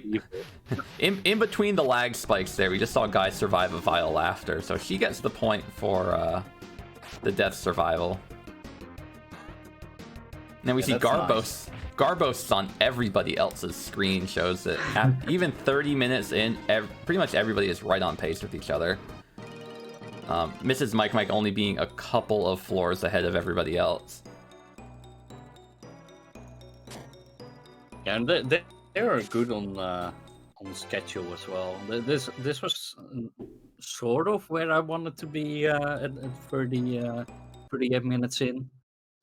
in between the lag spikes there. We just saw Guy survive a Vile Laughter, so she gets the point for the death survival. And then we see Garbos. Nice. Garbos on everybody else's screen shows that even 30 minutes in, pretty much everybody is right on pace with each other. Mrs. Mike only being a couple of floors ahead of everybody else. Yeah, and they are good on schedule as well. This was sort of where I wanted to be at 38 minutes in.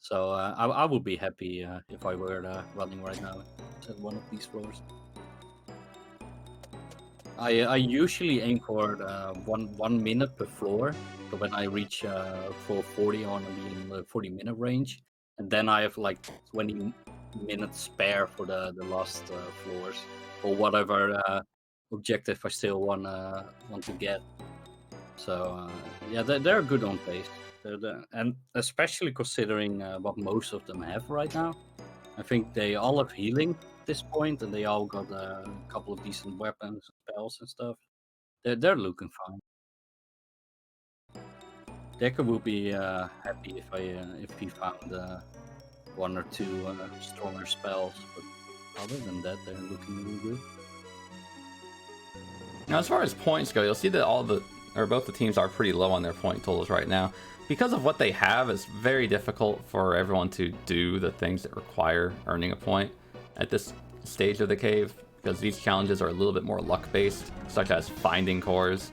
So I would be happy if I were running right now at one of these floors. I usually aim for 1 minute per floor. So when I reach 440, I want to be in the 40-minute range, and then I have like 20 minutes spare for the last floors or whatever objective I still want to get. So yeah, they're good on pace. And especially considering what most of them have right now, I think they all have healing at this point, and they all got a couple of decent weapons, spells, and stuff. They're looking fine. Dekar will be happy if he found 1 or 2 stronger spells, but other than that, they're looking really good. Now, as far as points go, you'll see that both the teams are pretty low on their point totals right now. Because of what they have, it's very difficult for everyone to do the things that require earning a point at this stage of the cave, because these challenges are a little bit more luck-based, such as finding cores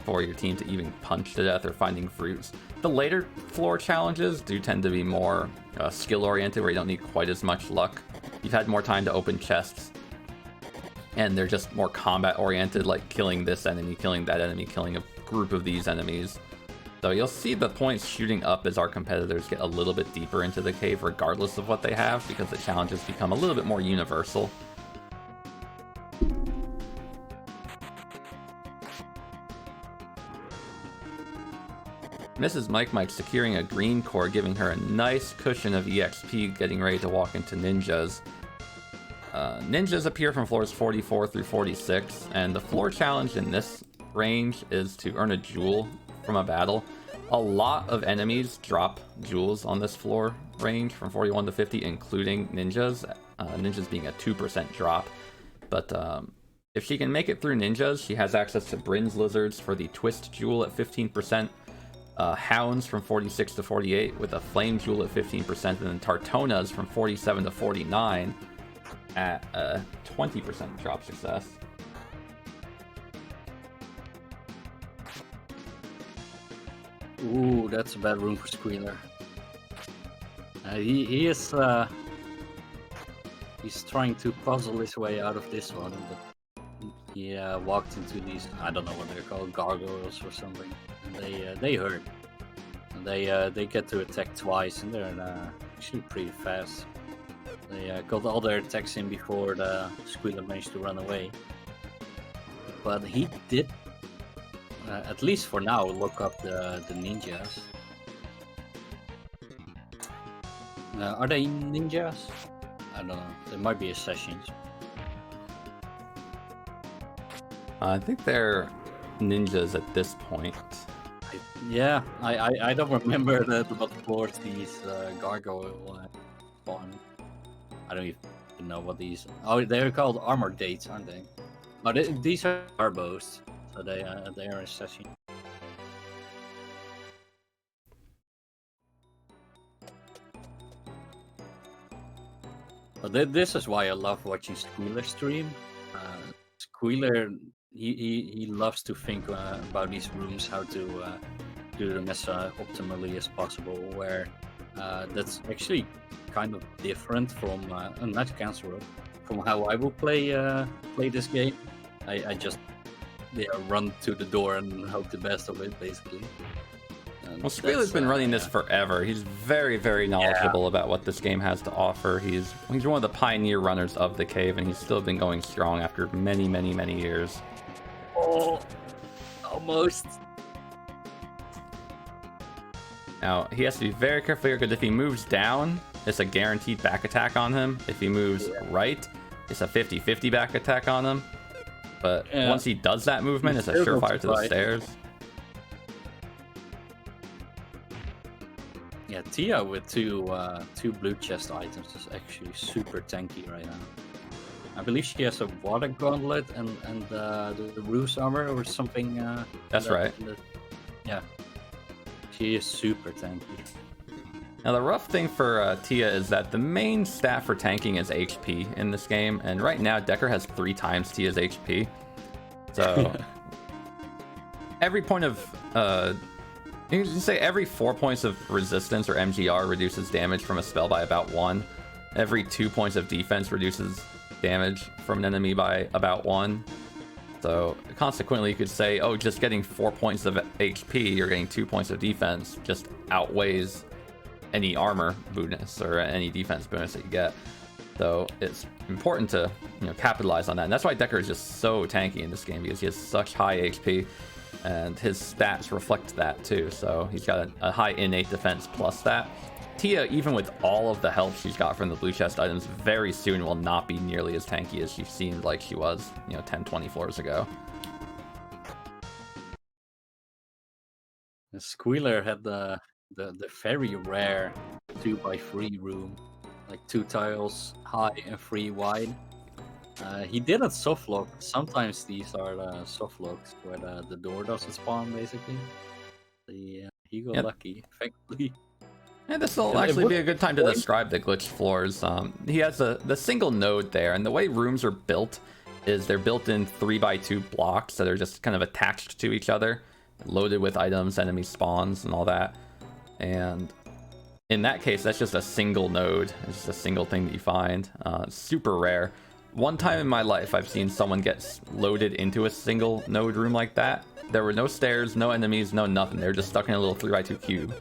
for your team to even punch to death or finding fruits. The later floor challenges do tend to be more skill-oriented, where you don't need quite as much luck. You've had more time to open chests, and they're just more combat-oriented, like killing this enemy, killing that enemy, killing a group of these enemies. So you'll see the points shooting up as our competitors get a little bit deeper into the cave, regardless of what they have, because the challenges become a little bit more universal. Mrs. Mike securing a green core, giving her a nice cushion of EXP, getting ready to walk into ninjas. Ninjas appear from floors 44 through 46, and the floor challenge in this range is to earn a jewel from a battle. A lot of enemies drop jewels on this floor range from 41 to 50, including ninjas. Ninjas being a 2% drop. But if she can make it through ninjas, she has access to Bryn's lizards for the twist jewel at 15%. Hounds from 46 to 48 with a flame jewel at 15%, and then Tartonas from 47 to 49 at a 20% drop success. Ooh, that's a bad room for Squeealer. He is he's trying to puzzle his way out of this one, but he walked into these, I don't know what they're called, gargoyles or something, and they hurt. And they get to attack twice, and they're actually pretty fast. They got all their attacks in before the Squeealer managed to run away. But he did, at least for now, look up the ninjas. Are they ninjas? I don't know. There might be assassins. I think they're ninjas at this point. I don't remember what floors these gargoyle spawn. I don't even know what these. Oh, they're called armor dates, aren't they? Oh, these are arbos, so they are assassins. But this is why I love watching Squeealer stream. Squeealer, he loves to think about these rooms, how to do them as optimally as possible. Where that's actually kind of different from not cancel it, from how I will play this game. I just run to the door and hope the best of it, basically. Well, Squeealer's been running this forever. He's very, very knowledgeable about what this game has to offer. He's one of the pioneer runners of the cave, and he's still been going strong after many, many, many years. Oh, almost. Now, he has to be very careful here, because if he moves down, it's a guaranteed back attack on him. If he moves right, it's a 50-50 back attack on him. But once he does that movement, it's a surefire to the stairs. Yeah, Tia with two blue chest items is actually super tanky right now. I believe she has a water gauntlet and the ruse armor or something. That's right. Yeah, she is super tanky. Now the rough thing for Tia is that the main stat for tanking is HP in this game, and right now Dekar has 3 times Tia's HP. So every point of you can say every 4 points of resistance or MGR reduces damage from a spell by about 1. Every 2 points of defense reduces damage from an enemy by about 1. So consequently, you could say, oh, just getting 4 points of HP or getting 2 points of defense just outweighs any armor bonus or any defense bonus that you get. So it's important to capitalize on that. And that's why Dekar is just so tanky in this game, because he has such high HP. And his stats reflect that too, so he's got a high innate defense plus that. Tia, even with all of the help she's got from the blue chest items, very soon will not be nearly as tanky as she seemed like she was, 10-20 floors ago. The Squeealer had the very rare 2x3 room, like 2 tiles high and 3 wide. He didn't softlock. Sometimes these are softlocks where the door doesn't spawn, basically. He got lucky, thankfully. Yeah, this will actually be a good time to describe the glitch floors. He has the single node there, and the way rooms are built is they're built in 3x2 blocks that are just kind of attached to each other, loaded with items, enemy spawns, and all that. And in that case, that's just a single node. It's just a single thing that you find. Super rare. One time in my life, I've seen someone get loaded into a single node room like that. There were no stairs, no enemies, no nothing. They were just stuck in a little 3x2 cube.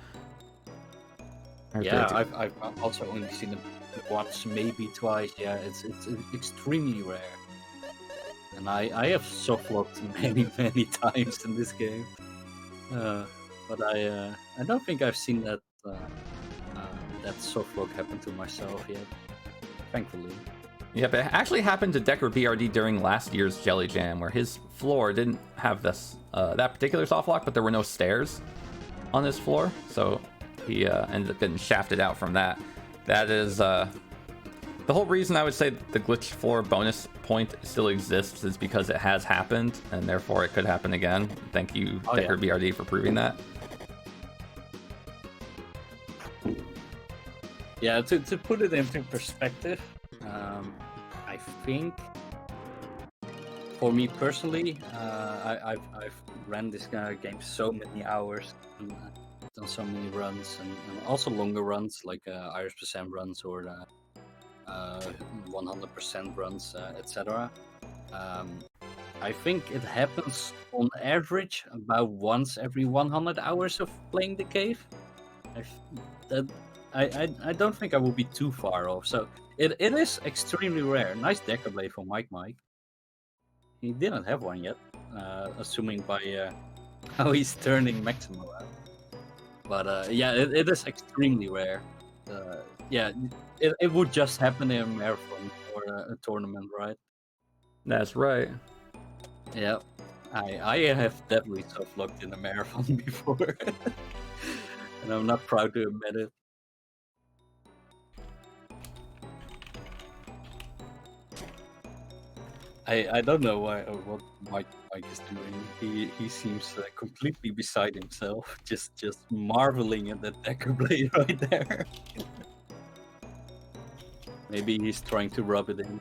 Yeah, I've also only seen it once, maybe twice. Yeah, it's extremely rare. And I have softlocked many times in this game. but I don't think I've seen that that soft lock happen to myself yet. Thankfully. Yep, it actually happened to DekarBRD during last year's Jelly Jam, where his floor didn't have this that particular soft lock, but there were no stairs on his floor, so he ended up getting shafted out from that. That is the whole reason I would say the glitch floor bonus point still exists is because it has happened, and therefore it could happen again. Thank you, DekarBRD, for proving that. Yeah, to put it into perspective, I think for me personally, I've ran this game so many hours and done so many runs and also longer runs like Irish percent runs or 100% runs, etc. I think it happens on average about once every 100 hours of playing the cave. I don't think I will be too far off. So it is extremely rare. Nice Decker Blade for Mike. He didn't have one yet, assuming by how he's turning Maximo out. But yeah, it is extremely rare. Yeah, it would just happen in a marathon or a tournament, right? That's right. Yeah, I have definitely soft-locked in a marathon before, and I'm not proud to admit it. I don't know what Mike is doing. He seems completely beside himself, just marveling at that Decker Blade right there. Maybe he's trying to rub it in.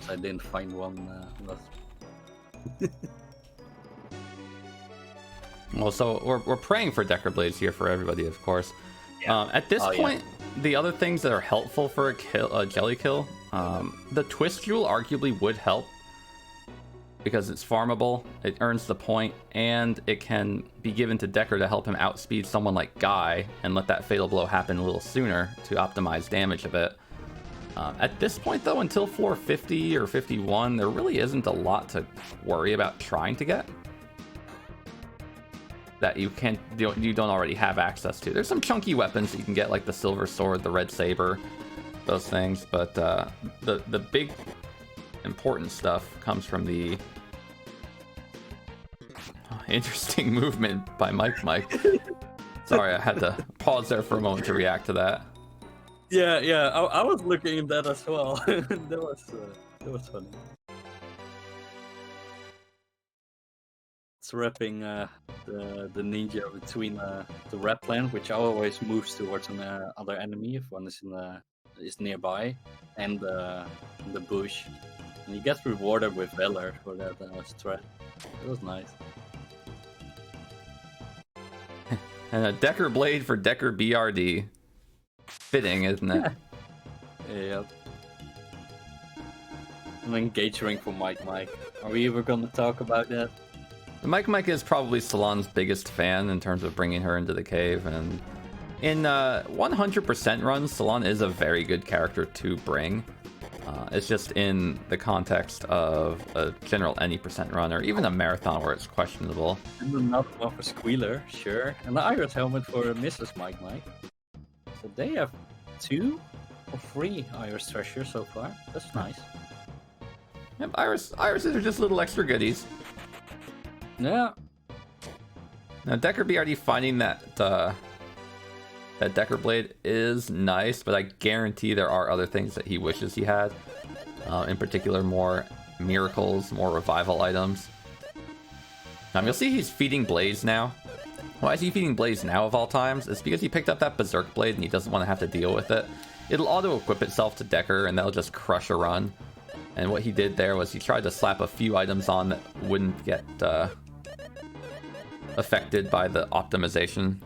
I didn't find one. Well, so we're praying for Decker Blades here for everybody, of course. Yeah. At this point, the other things that are helpful for a jelly kill, the Twist Jewel arguably would help because it's farmable, it earns the point, and it can be given to Decker to help him outspeed someone like Guy and let that fatal blow happen a little sooner to optimize damage a bit. At this point, though, until floor 50 or 51, there really isn't a lot to worry about trying to get that you don't already have access to. There's some chunky weapons that you can get, like the silver sword, the red saber, those things, but the big important stuff comes from the interesting movement by Mike. Sorry, I had to pause there for a moment to react to that. Yeah, I was looking at that as well. that was funny. It's wrapping the ninja between the red plant, which always moves towards an other enemy if one is nearby, and the bush, and he gets rewarded with valor for that strat. It was nice. And a Decker Blade for DekarBRD. Fitting, isn't it? Yep. An engage ring for Mike. Are we ever gonna talk about that? Mike is probably Salon's biggest fan in terms of bringing her into the cave, and in 100% runs, Salon is a very good character to bring. It's just in the context of a general any percent run or even a marathon where it's questionable. And another one for Squeealer, sure. And the Iris helmet for Mrs. Mike. So they have 2 or 3 Iris treasures so far. That's nice. Yep, Irises are just little extra goodies. Yeah. Now DekarBRD finding that Decker Blade is nice, but I guarantee there are other things that he wishes he had. In particular, more miracles, more revival items. You'll see he's feeding Blaze now. Why is he feeding Blaze now of all times? It's because he picked up that Berserk Blade and he doesn't want to have to deal with it. It'll auto-equip itself to Decker and that'll just crush a run. And what he did there was he tried to slap a few items on that wouldn't get affected by the optimization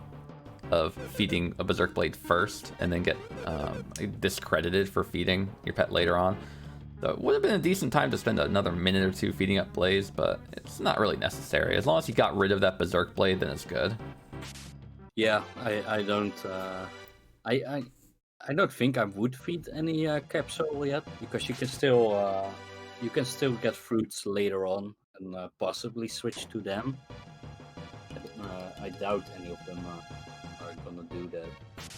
of feeding a Berserk Blade first and then get discredited for feeding your pet later on. So it would have been a decent time to spend another minute or two feeding up Blaze, but it's not really necessary. As long as he got rid of that Berserk Blade, then it's good. Yeah, I don't I don't think I would feed any capsule yet, because you can still get fruits later on and possibly switch to them. I doubt any of them are gonna do that.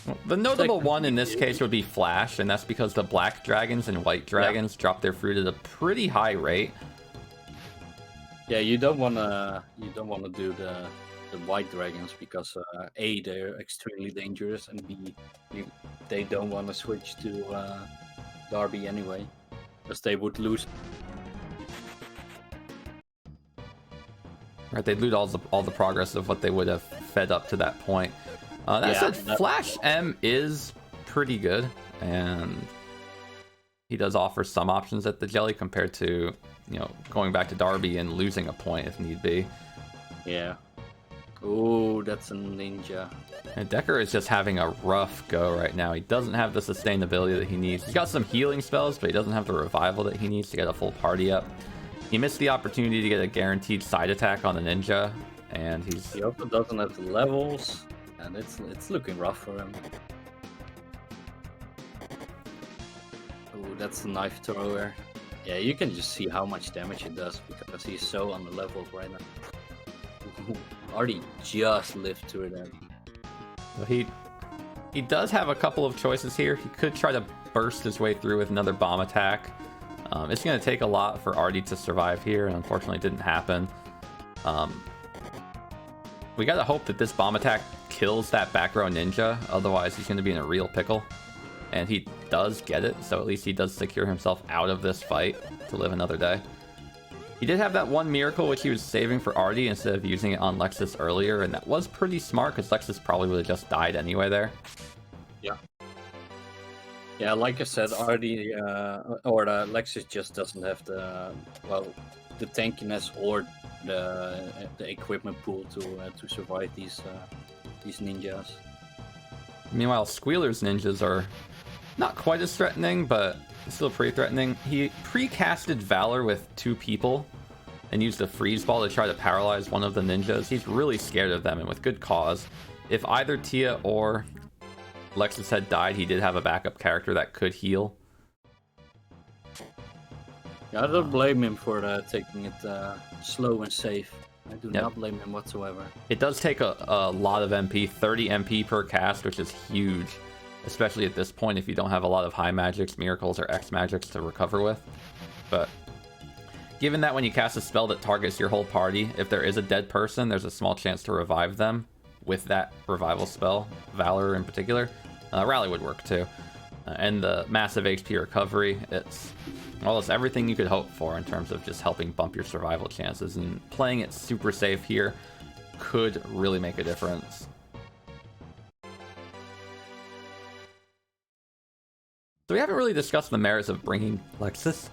Well, the notable one in this case would be Flash, and that's because the black dragons and white dragons drop their fruit at a pretty high rate. Yeah, you don't wanna do the white dragons because A, they're extremely dangerous, and B, they don't want to switch to Darby anyway, because they would lose. Right, they'd lose all the progress of what they would have fed up to that point. That said, Flash M is pretty good, and he does offer some options at the jelly compared to, you know, going back to Darby and losing a point if need be. Yeah. Oh, that's a ninja. And Dekar is just having a rough go right now. He doesn't have the sustainability that he needs. He's got some healing spells, but he doesn't have the revival that he needs to get a full party up. He missed the opportunity to get a guaranteed side attack on the ninja, and he also doesn't have the levels, and it's looking rough for him. Oh, that's a knife thrower. Yeah, you can just see how much damage it does because he's so on the level right now. Already just lived through that. Well, he does have a couple of choices here. He could try to burst his way through with another bomb attack. It's going to take a lot for Artie to survive here, and unfortunately it didn't happen. We got to hope that this bomb attack kills that back row ninja, otherwise he's going to be in a real pickle. And he does get it, so at least he does secure himself out of this fight to live another day. He did have that one miracle which he was saving for Artie instead of using it on Lexus earlier, and that was pretty smart because Lexus probably would have just died anyway there. Yeah. Yeah, like I said, Artie or the Lexus just doesn't have the tankiness or the equipment pool to survive these ninjas. Meanwhile, Squeealer's ninjas are not quite as threatening, but still pretty threatening. He pre-casted Valor with 2 people and used a freeze ball to try to paralyze one of the ninjas. He's really scared of them, and with good cause. If either Tia or Lexus had died, he did have a backup character that could heal. Yeah, I don't blame him for taking it slow and safe. I do not blame him whatsoever. It does take a lot of MP, 30 MP per cast, which is huge, especially at this point if you don't have a lot of high magics, miracles, or X magics to recover with. But given that when you cast a spell that targets your whole party, if there is a dead person, there's a small chance to revive them with that revival spell, Valor in particular. Rally would work too. And the massive HP recovery, it's everything you could hope for in terms of just helping bump your survival chances, and playing it super safe here could really make a difference. So we haven't really discussed the merits of bringing Lexus.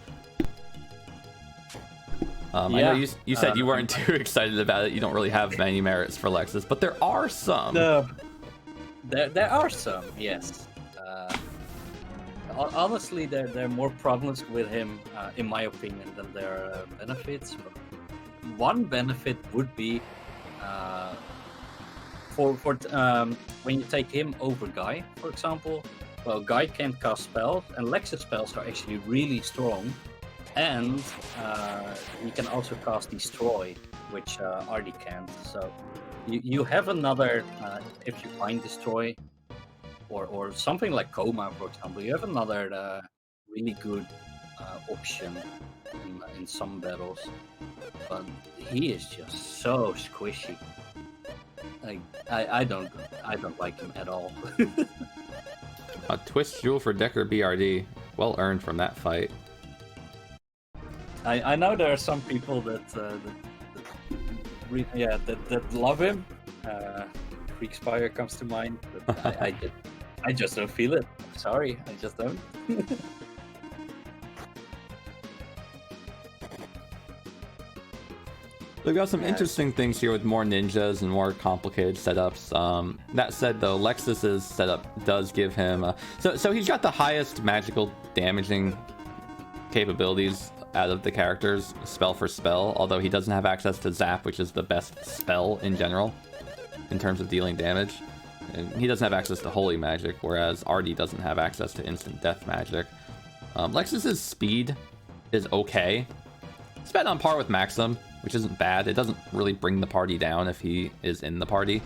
I know you said you weren't too excited about it. You don't really have many merits for Lexus, but there are some. There are some, yes. Honestly, there are more problems with him, in my opinion, than there are benefits. But one benefit would be when you take him over Guy, for example. Well, Guy can't cast spells, and Lexus spells are actually really strong. And he can also cast Destroy, which Artie can't. So you have another, if you find Destroy, or something like Coma, for example, you have another really good option in some battles. But he is just so squishy. Like I don't like him at all. A twist jewel for DekarBRD, well earned from that fight. I know there are some people that love him. Freakspire comes to mind, but I just don't feel it. Sorry, I just don't. We've got some interesting things here with more ninjas and more complicated setups. That said, though, Lexus's setup does give him so he's got the highest magical damaging capabilities out of the characters, spell for spell, although he doesn't have access to Zap, which is the best spell in general in terms of dealing damage. And he doesn't have access to holy magic, whereas Artie doesn't have access to instant death magic. Lexus's speed is okay. It's about on par with Maxim. which isn't bad. It doesn't really bring the party down if he is in the party.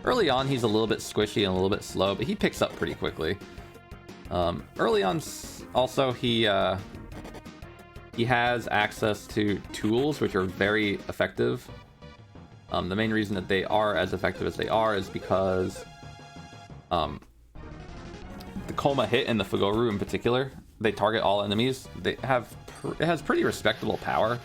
Early on, he's a little bit squishy and a little bit slow, but he picks up pretty quickly. Early on, also, he has access to tools, which are very effective. The main reason that they are as effective as they are is because the Coma hit and the Fugoru in particular, they target all enemies. It has pretty respectable power.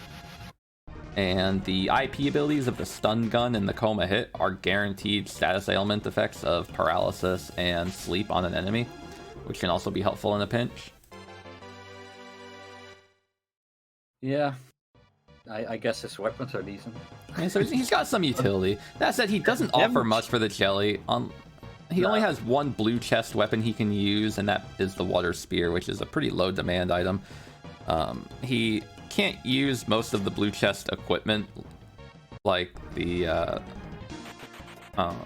And the IP abilities of the stun gun and the Coma hit are guaranteed status ailment effects of paralysis and sleep on an enemy, which can also be helpful in a pinch. Yeah, I guess his weapons are decent. Yeah, so he's got some utility. That said, he doesn't offer much for the Jelly. He only has one blue chest weapon he can use, and that is the Water Spear, which is a pretty low demand item. He can't use most of the blue chest equipment, like the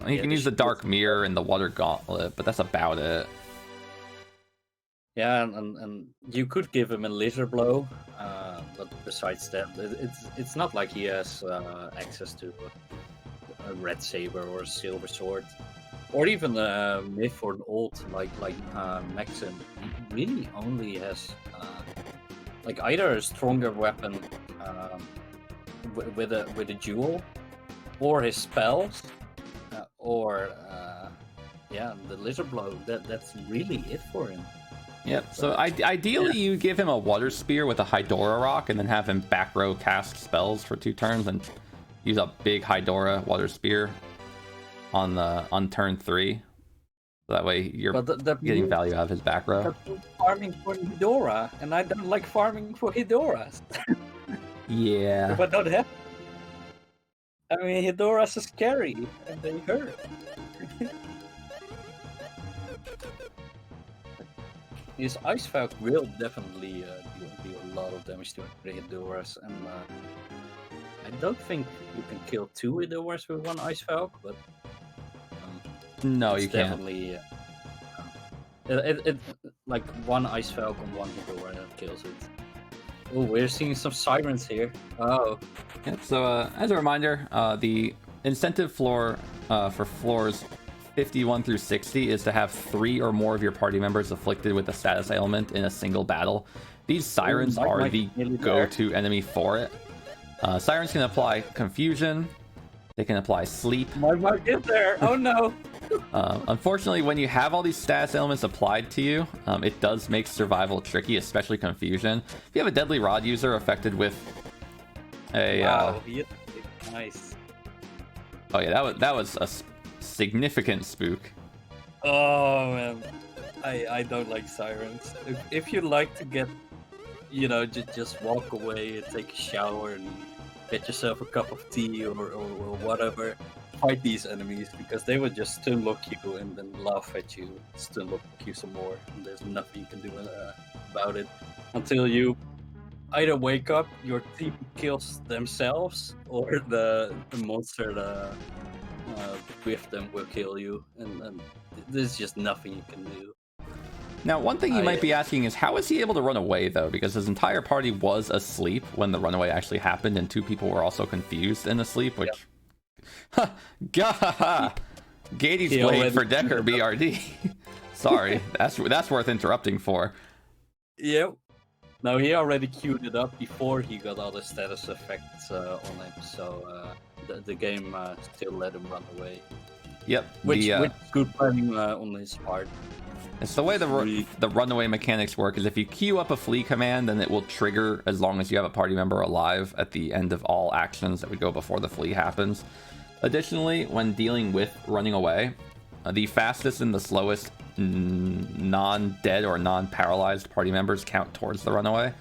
he can use the Dark Mirror and the Water Gauntlet, but that's about it. Yeah, and you could give him a laser blow, but besides that, it's not like he has access to a red saber or a silver sword, or even a myth or an ult like Maxim. He really only has like either a stronger weapon with a jewel, or his spells, or yeah, the laser blow. That's really it for him. Yep, so ideally you give him a Water Spear with a Hydora Rock and then have him back row cast spells for 2 turns and use a big Hydora Water Spear on turn 3. So that way you're getting value out of his back row. Farming for Hydora, and I don't like farming for Hydoras. Yeah. If I don't have... I mean, Hydoras are scary, and they hurt. His Ice Falk will definitely do a lot of damage to the Hydoras, and I don't think you can kill 2 Hydoras with 1 Ice Falk, but no, you can't. Definitely, it like 1 Ice Falk on 1 Hydora that kills it. Oh, we're seeing some sirens here. Oh. Yep. So as a reminder, the incentive floor for floors 51 through 60 is to have 3 or more of your party members afflicted with a status ailment in a single battle. These sirens are the go-to enemy for it. Sirens can apply confusion. They can apply sleep. My mark is there. Oh no. Unfortunately, when you have all these status ailments applied to you, it does make survival tricky, especially confusion. If you have a Deadly Rod user affected with a wow, nice. Oh yeah, that was a significant spook. Oh man, I don't like sirens. If you like to get, you know, just walk away and take a shower and get yourself a cup of tea or whatever, fight these enemies, because they will just stun lock you and then laugh at you, stun lock you some more, and there's nothing you can do about it until you either wake up, your team kills themselves, or the monster with them will kill you, and there's just nothing you can do. Now, one thing you might be asking is, how is he able to run away, though? Because his entire party was asleep when the runaway actually happened, and 2 people were also confused and asleep, which... Yep. Gahaha! Gatey's Blade for DekarBRD. Sorry, that's worth interrupting for. Yep. No, he already queued it up before he got all the status effects on him, so the game still let him run away. Yep. Which good planning on his part. It's the way the runaway mechanics work is if you queue up a flee command, then it will trigger as long as you have a party member alive at the end of all actions that would go before the flee happens. Additionally, when dealing with running away, the fastest and the slowest non-dead or non-paralyzed party members count towards the runaway.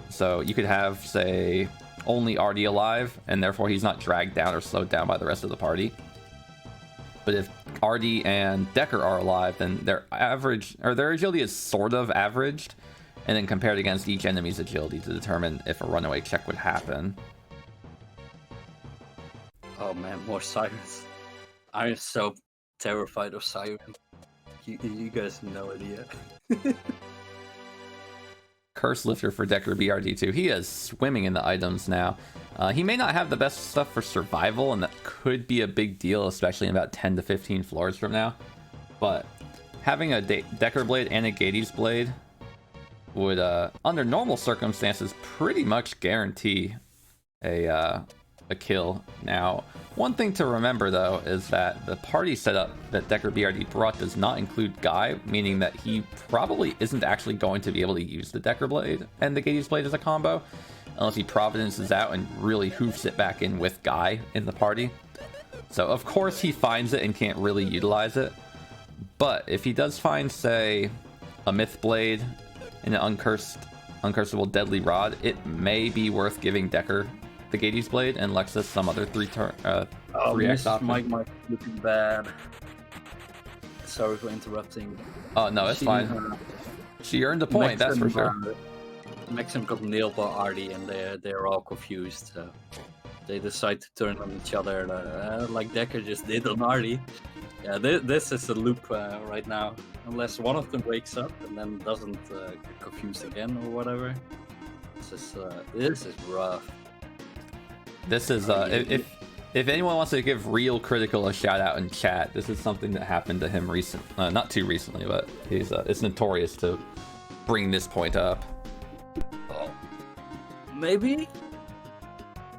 So you could have, say, only RD alive, and therefore he's not dragged down or slowed down by the rest of the party. But if RD and Dekar are alive, then their agility is sort of averaged, and then compared against each enemy's agility to determine if a runaway check would happen. Oh man, more sirens. I am so terrified of sirens. You guys have no idea. Curse Lifter for DekarBRD too. He is swimming in the items now. He may not have the best stuff for survival, and that could be a big deal, especially in about 10 to 15 floors from now. But having a DekarBRD and a Gades Blade would, under normal circumstances, pretty much guarantee a kill. Now, one thing to remember though is that the party setup that DekarBRD brought does not include Guy, meaning that he probably isn't actually going to be able to use the DekarBRD and the Gades Blade as a combo, unless he providences out and really hoofs it back in with Guy in the party. So of course he finds it and can't really utilize it, but if he does find, say, a Myth Blade and an uncursable Deadly Rod, it may be worth giving Dekar the Gades Blade and Lexus some other 3x option. Mike looking bad. Sorry for interrupting. Oh no, it's fine. She earned a point, that's for sure. Maxim got nailed by Artie, and they're all confused. So they decide to turn on each other, like Dekar just did on Artie. Yeah, this is a loop right now. Unless one of them wakes up and then doesn't get confused again or whatever. This is rough. This is if anyone wants to give Real Critical a shout out in chat, this is something that happened to him not too recently, but he's it's notorious to bring this point up. Oh, maybe.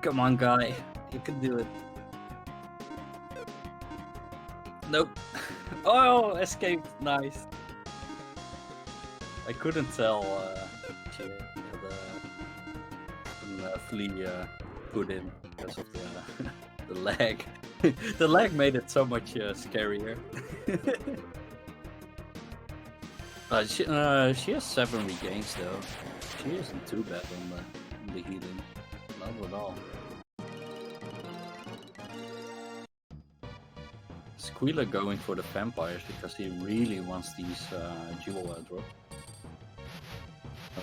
Come on, Guy, you can do it. Nope. Oh, escaped. Nice. I couldn't tell. She had a flea put in because of the lag. The lag made it so much scarier. She has 7 regains though. She isn't too bad on the healing. Not at all. Squeealer going for the vampires because he really wants these jewel drops.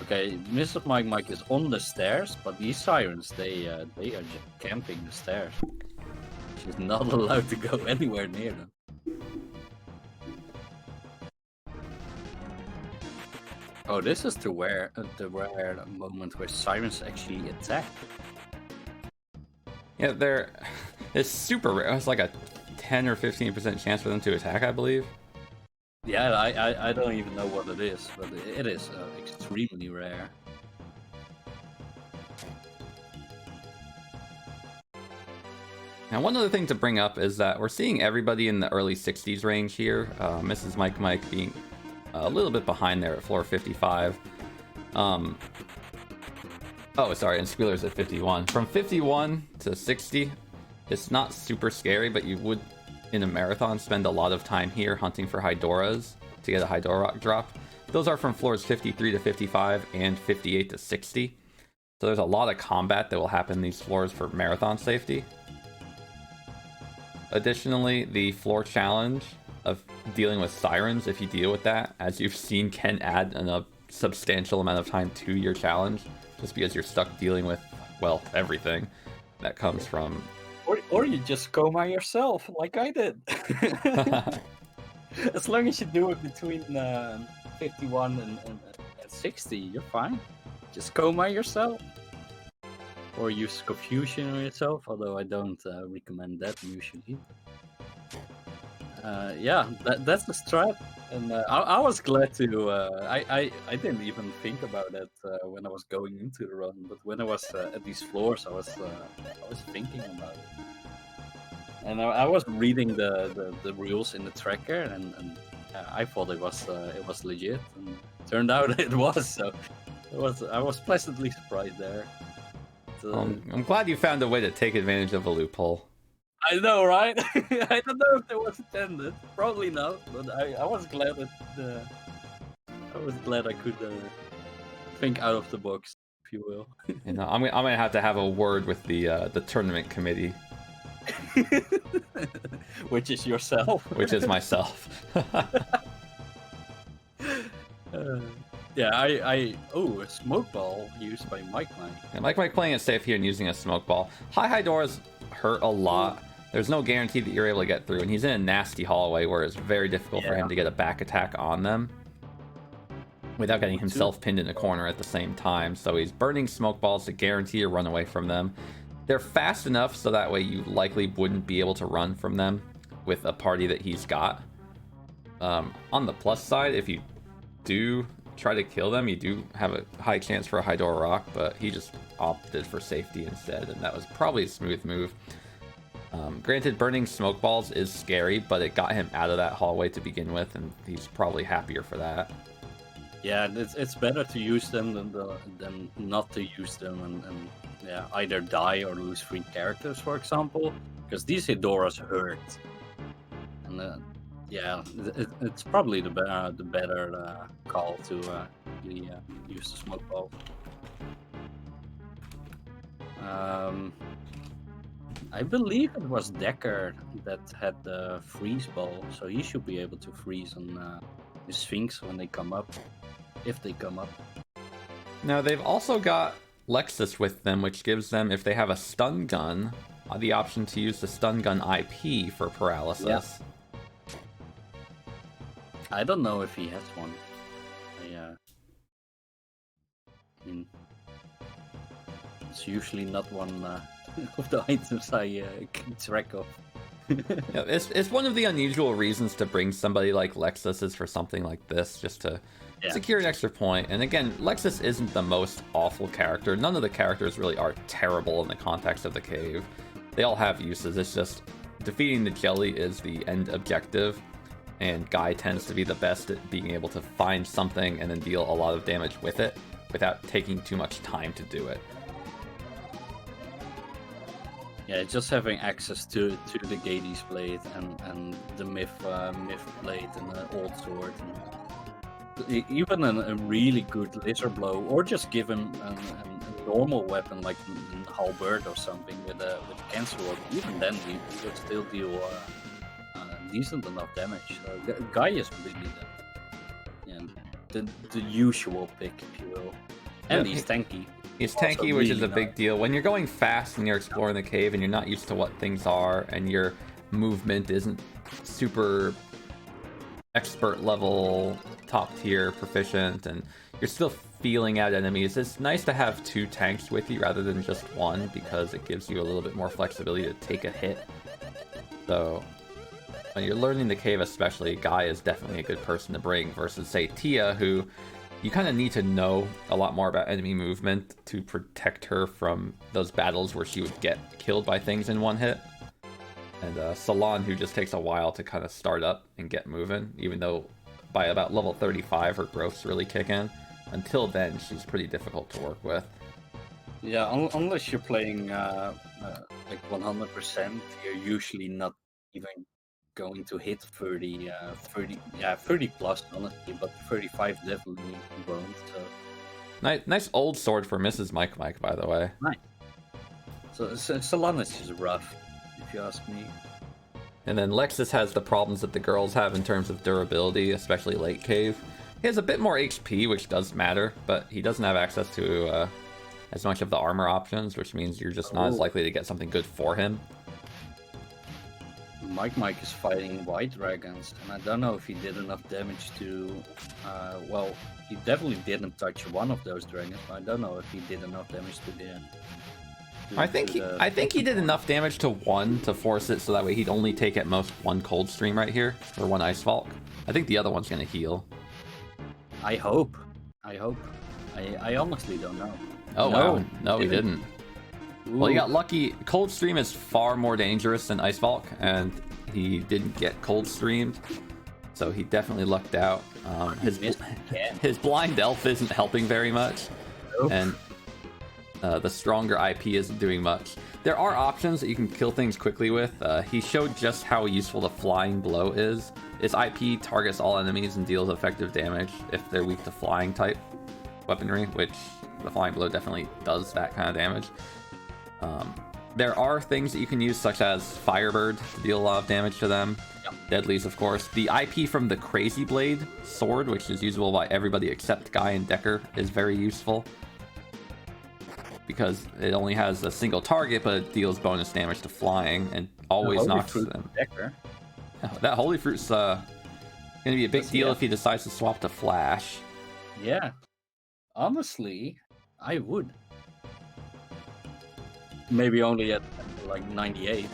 Okay, Mrs. Mike is on the stairs, but these sirens, they are just camping the stairs. She's not allowed to go anywhere near them. Oh, this is the rare moment where sirens actually attack. Yeah, it's super rare. It's like a 10 or 15% chance for them to attack, I believe. Yeah, I don't even know what it is, but it is extremely rare. Now, one other thing to bring up is that we're seeing everybody in the early 60s range here. Mrs. Mike being a little bit behind there at floor 55. Oh, sorry, and Squeealer's at 51. From 51 to 60, it's not super scary, but you would, in a marathon, spend a lot of time here hunting for Hydoras to get a Hydora drop. Those are from floors 53 to 55 and 58 to 60. So there's a lot of combat that will happen in these floors for marathon safety. Additionally, the floor challenge of dealing with sirens, if you deal with that, as you've seen, can add a substantial amount of time to your challenge, just because you're stuck dealing with, well, everything that comes from... Or you just coma yourself, like I did. As long as you do it between 51 and 60, you're fine. Just coma yourself. Or use confusion on yourself, although I don't recommend that usually. Yeah, that's the strat. And I was glad to... I didn't even think about that when I was going into the run, but when I was at these floors, I was thinking about it. And I was reading the rules in the tracker, and I thought it was legit, and turned out it was. So I was pleasantly surprised there. I'm glad you found a way to take advantage of a loophole. I know, right? I don't know if it was intended. Probably not, but I was glad that I could think out of the box, if you will. You know, I'm gonna have to have a word with the tournament committee. Which is yourself. Which is myself. Yeah, a smoke ball used by Mike. Yeah, Mike playing it safe here and using a smoke ball. High doors hurt a lot. There's no guarantee that you're able to get through, and he's in a nasty hallway where it's very difficult for him to get a back attack on them without getting himself pinned in a corner at the same time. So he's burning smoke balls to guarantee a run away from them. They're fast enough so that way you likely wouldn't be able to run from them with a party that he's got. On the plus side, if you do try to kill them, you do have a high chance for a Hydora Rock, but he just opted for safety instead, and that was probably a smooth move. Granted, burning smoke balls is scary, but it got him out of that hallway to begin with, and he's probably happier for that. Yeah, it's better to use them than not to use them, and yeah, either die or lose 3 characters, for example, because these Hydoras hurt. And yeah, it's probably the better call to use the smoke ball. I believe it was Dekar that had the freeze ball, so he should be able to freeze on the Sphinx when they come up, if they come up. Now, they've also got Lexus with them, which gives them, if they have a stun gun, the option to use the stun gun IP for paralysis. Yeah. I don't know if he has one. I mean, it's usually not one of the items I keep track of. Yeah, it's one of the unusual reasons to bring somebody like Lexus is for something like this, just to secure an extra point. And again, Lexus isn't the most awful character. None of the characters really are terrible in the context of the cave. They all have uses. It's just defeating the jelly is the end objective, and Guy tends to be the best at being able to find something and then deal a lot of damage with it without taking too much time to do it. Yeah, just having access to the Gades blade and the myth blade and the old sword. And even a really good laser blow, or just give him a normal weapon like a halberd or something with a cancel sword. Even then, he would still deal decent enough damage. So Guy is really the usual pick, if you will, and he's tanky. He's tanky, which is a big deal. When you're going fast and you're exploring the cave and you're not used to what things are and your movement isn't super expert level, top tier, proficient, and you're still feeling out enemies, it's nice to have 2 tanks with you rather than just one, because it gives you a little bit more flexibility to take a hit. So when you're learning the cave especially, Guy is definitely a good person to bring versus, say, Tia, who you kind of need to know a lot more about enemy movement to protect her from those battles where she would get killed by things in one hit. And Salon, who just takes a while to kind of start up and get moving, even though by about level 35 her growths really kick in. Until then, she's pretty difficult to work with. Yeah, unless you're playing like 100%, you're usually not even going to hit 30 plus honestly, but 35 definitely won't. So Nice old sword for Mrs. Mike, by the way. Nice. So Solanas is rough, if you ask me. And then Lexus has the problems that the girls have in terms of durability, especially late cave. He has a bit more HP, which does matter, but he doesn't have access to as much of the armor options, which means you're just not as likely to get something good for him. Mike is fighting white dragons, and I don't know if he did enough damage to. Well, he definitely didn't touch one of those dragons. But I don't know if he did enough damage to the. I think he did enough damage to one to force it, so that way he'd only take at most 1 cold stream right here, or 1 ice vault. I think the other one's gonna heal. I hope. I honestly don't know. Oh wow, no, he didn't. Ooh. Well, he got lucky. Cold Stream is far more dangerous than Ice Valk, and he didn't get Cold Streamed, so he definitely lucked out. His Blind Elf isn't helping very much, and the stronger IP isn't doing much. There are options that you can kill things quickly with. He showed just how useful the Flying Blow is. Its IP targets all enemies and deals effective damage if they're weak to flying type weaponry, which the Flying Blow definitely does that kind of damage. There are things that you can use, such as Firebird, to deal a lot of damage to them. Yep. Deadlies, of course. The IP from the Crazy Blade sword, which is usable by everybody except Guy and Dekar, is very useful, because it only has a single target, but it deals bonus damage to flying and always knocks them. That Holy Fruit's gonna be a big deal if he decides to swap to Flash. Yeah, honestly, I would. maybe only at like 98.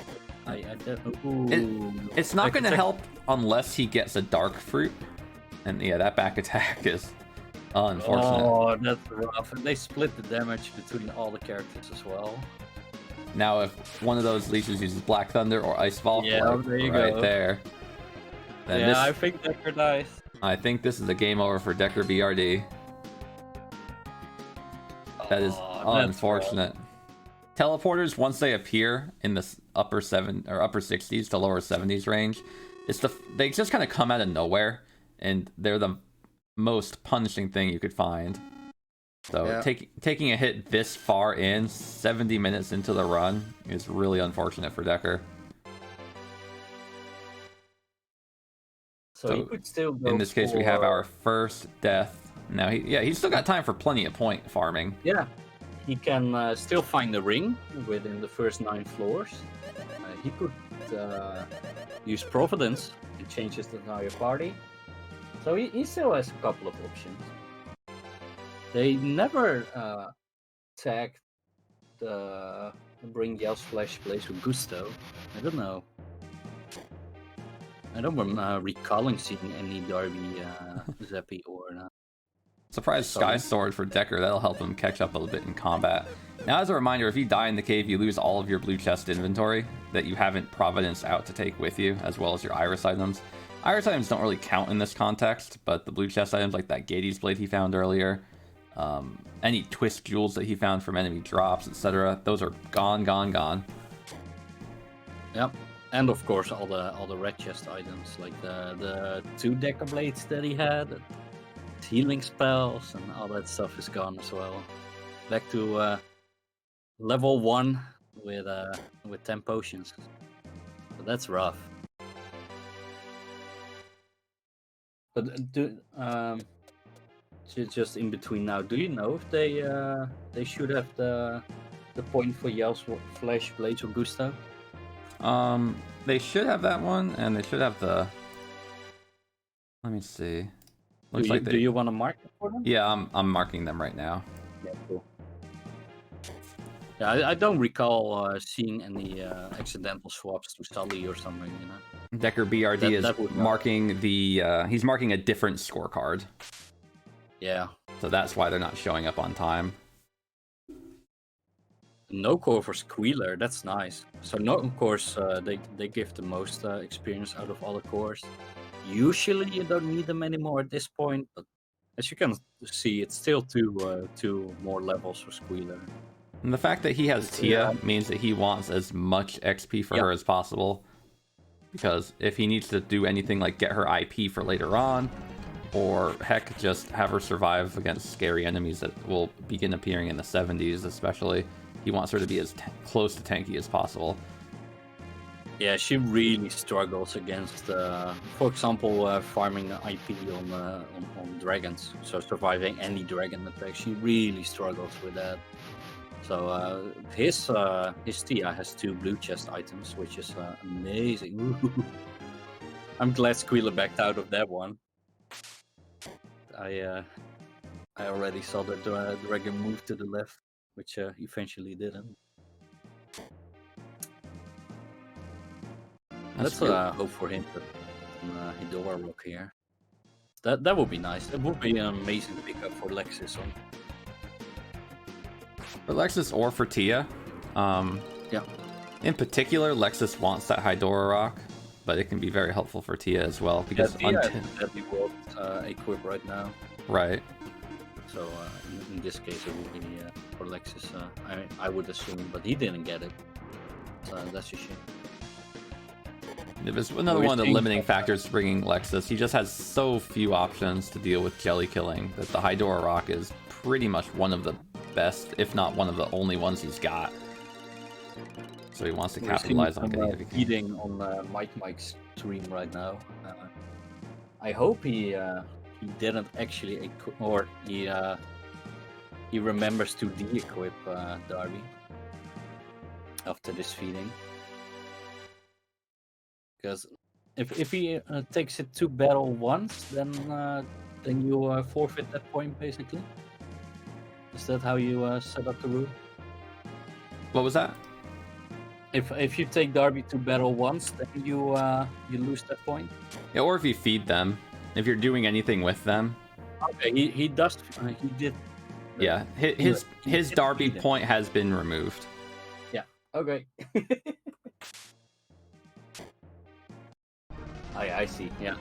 It's not going to help unless he gets a dark fruit, and yeah, that back attack is unfortunate. Oh, that's rough. And they split the damage between all the characters as well. Now, if one of those leeches uses Black Thunder or Ice Vault, Yeah, there you right go. there. Then Yeah, I think Decker dies. I think this is a game over for DekarBRD. That is unfortunate. Teleporters, once they appear in the upper 60s to lower 70s range, they just kind of come out of nowhere, and they're the most punishing thing you could find. So yeah. Taking a hit this far in, 70 minutes into the run, is really unfortunate for Decker. So he could still go in this case, we have our first death. Now, he's still got time for plenty of point farming. Yeah, he can still find the ring within the first 9 floors. He could use Providence and change his entire party. So he still has a couple of options. They never tagged the Bring Yell's Flash Blaze with Gusto. I don't know. I don't remember recalling seeing any Darby Zeppi or... Surprise Sky Sword for Decker. That'll help him catch up a little bit in combat. Now, as a reminder, if you die in the cave, you lose all of your blue chest inventory that you haven't Providence out to take with you, as well as your Iris items. Iris items don't really count in this context, but the blue chest items like that Gades Blade he found earlier, any twist jewels that he found from enemy drops, etc., those are gone, gone, gone. Yep. And of course all the red chest items, like the 2 Decker Blades that he had, healing spells, and all that stuff is gone as well. Back to level 1 with 10 potions. So that's rough. But just in between now, do you know if they should have the point for Yell's Flash Blades or Gusto? They should have that one, and they should have the... Let me see. Do you want to mark it for them? Yeah, I'm marking them right now. Yeah, cool. Yeah, I don't recall seeing any accidental swaps to Sully or something, you know. DekarBRD is marking the... he's marking a different scorecard. Yeah. So that's why they're not showing up on time. No core for Squeealer, that's nice. So no, of course, they give the most experience out of all the cores. Usually you don't need them anymore at this point, but as you can see, it's still two more levels for Squeealer. And the fact that he has Tia means that he wants as much XP for her as possible. Because if he needs to do anything like get her IP for later on, or heck, just have her survive against scary enemies that will begin appearing in the 70s especially, he wants her to be as close to tanky as possible. Yeah, she really struggles against, for example, farming IP on dragons. So surviving any dragon attack, she really struggles with that. So his Tia has 2 blue chest items, which is amazing. I'm glad Squeealer backed out of that one. I already saw the dragon move to the left, which eventually didn't. Let's hope for him to Hidora Rock here. That would be nice. That would be an amazing pickup for Lexus. For Lexus or for Tia. Yeah. In particular, Lexus wants that Hydora Rock, but it can be very helpful for Tia as well. Because Tia has Deadly World equipped right now. Right. So in this case, it would be for Lexus. I would assume, but he didn't get it. So that's a shame. It was another one of the limiting factors to bringing Lexus. He just has so few options to deal with jelly killing that the Hydora Rock is pretty much one of the best, if not one of the only ones he's got. So he wants to capitalize on getting everything. Eating on Mike's stream right now. I hope he didn't actually or he remembers to de-equip Darby after this feeding. Because if he takes it to battle once, then you forfeit that point basically. Is that how you set up the rule? What was that? If you take Darby to battle once, then you lose that point. Yeah, or if you feed them, if you're doing anything with them. Okay, he does. He did. Yeah, his Darby point has been removed. Yeah. Okay. I see. Yeah.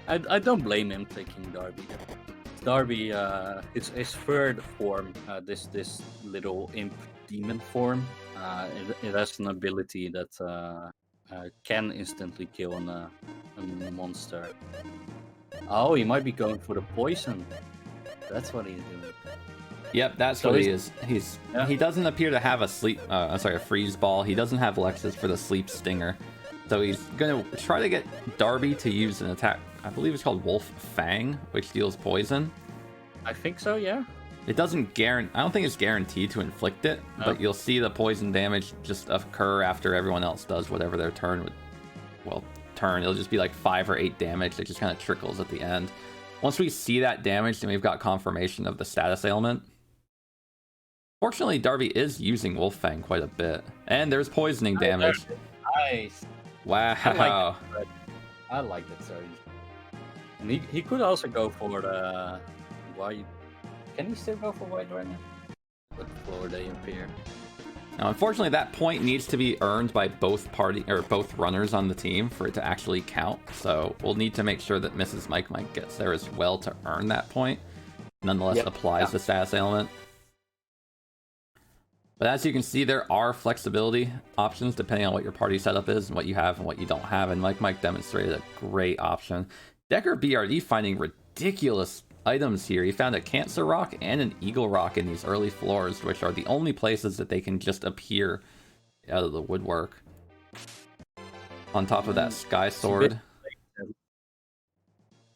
I don't blame him taking Darby. Darby, his third form, this little imp demon form, it has an ability that can instantly kill a monster. Oh, he might be going for the poison. That's what he's doing. Yep, that's what he is. He doesn't appear to have a a freeze ball. He doesn't have Lexus for the sleep stinger. So he's gonna try to get Darby to use an attack. I believe it's called Wolf Fang, which deals poison. I think so, yeah. It doesn't I don't think it's guaranteed to inflict it, but you'll see the poison damage just occur after everyone else does whatever their turn would. Well, turn. It'll just be like 5 or 8 damage that just kind of trickles at the end. Once we see that damage, then we've got confirmation of the status ailment. Fortunately, Darby is using Wolf Fang quite a bit, and there's poisoning damage. Nice. Wow. I like that surge. And he could also go for the white. Can he still go for White Dragon? But before they appear. Now, unfortunately, that point needs to be earned by both runners on the team for it to actually count. So we'll need to make sure that Mrs. Mike gets there as well to earn that point. Nonetheless, applies the status ailment. But as you can see, there are flexibility options depending on what your party setup is and what you have and what you don't have. And Mike demonstrated a great option. DekarBRD finding ridiculous items here. He found a Cancer Rock and an Eagle Rock in these early floors, which are the only places that they can just appear out of the woodwork. On top of that Sky Sword.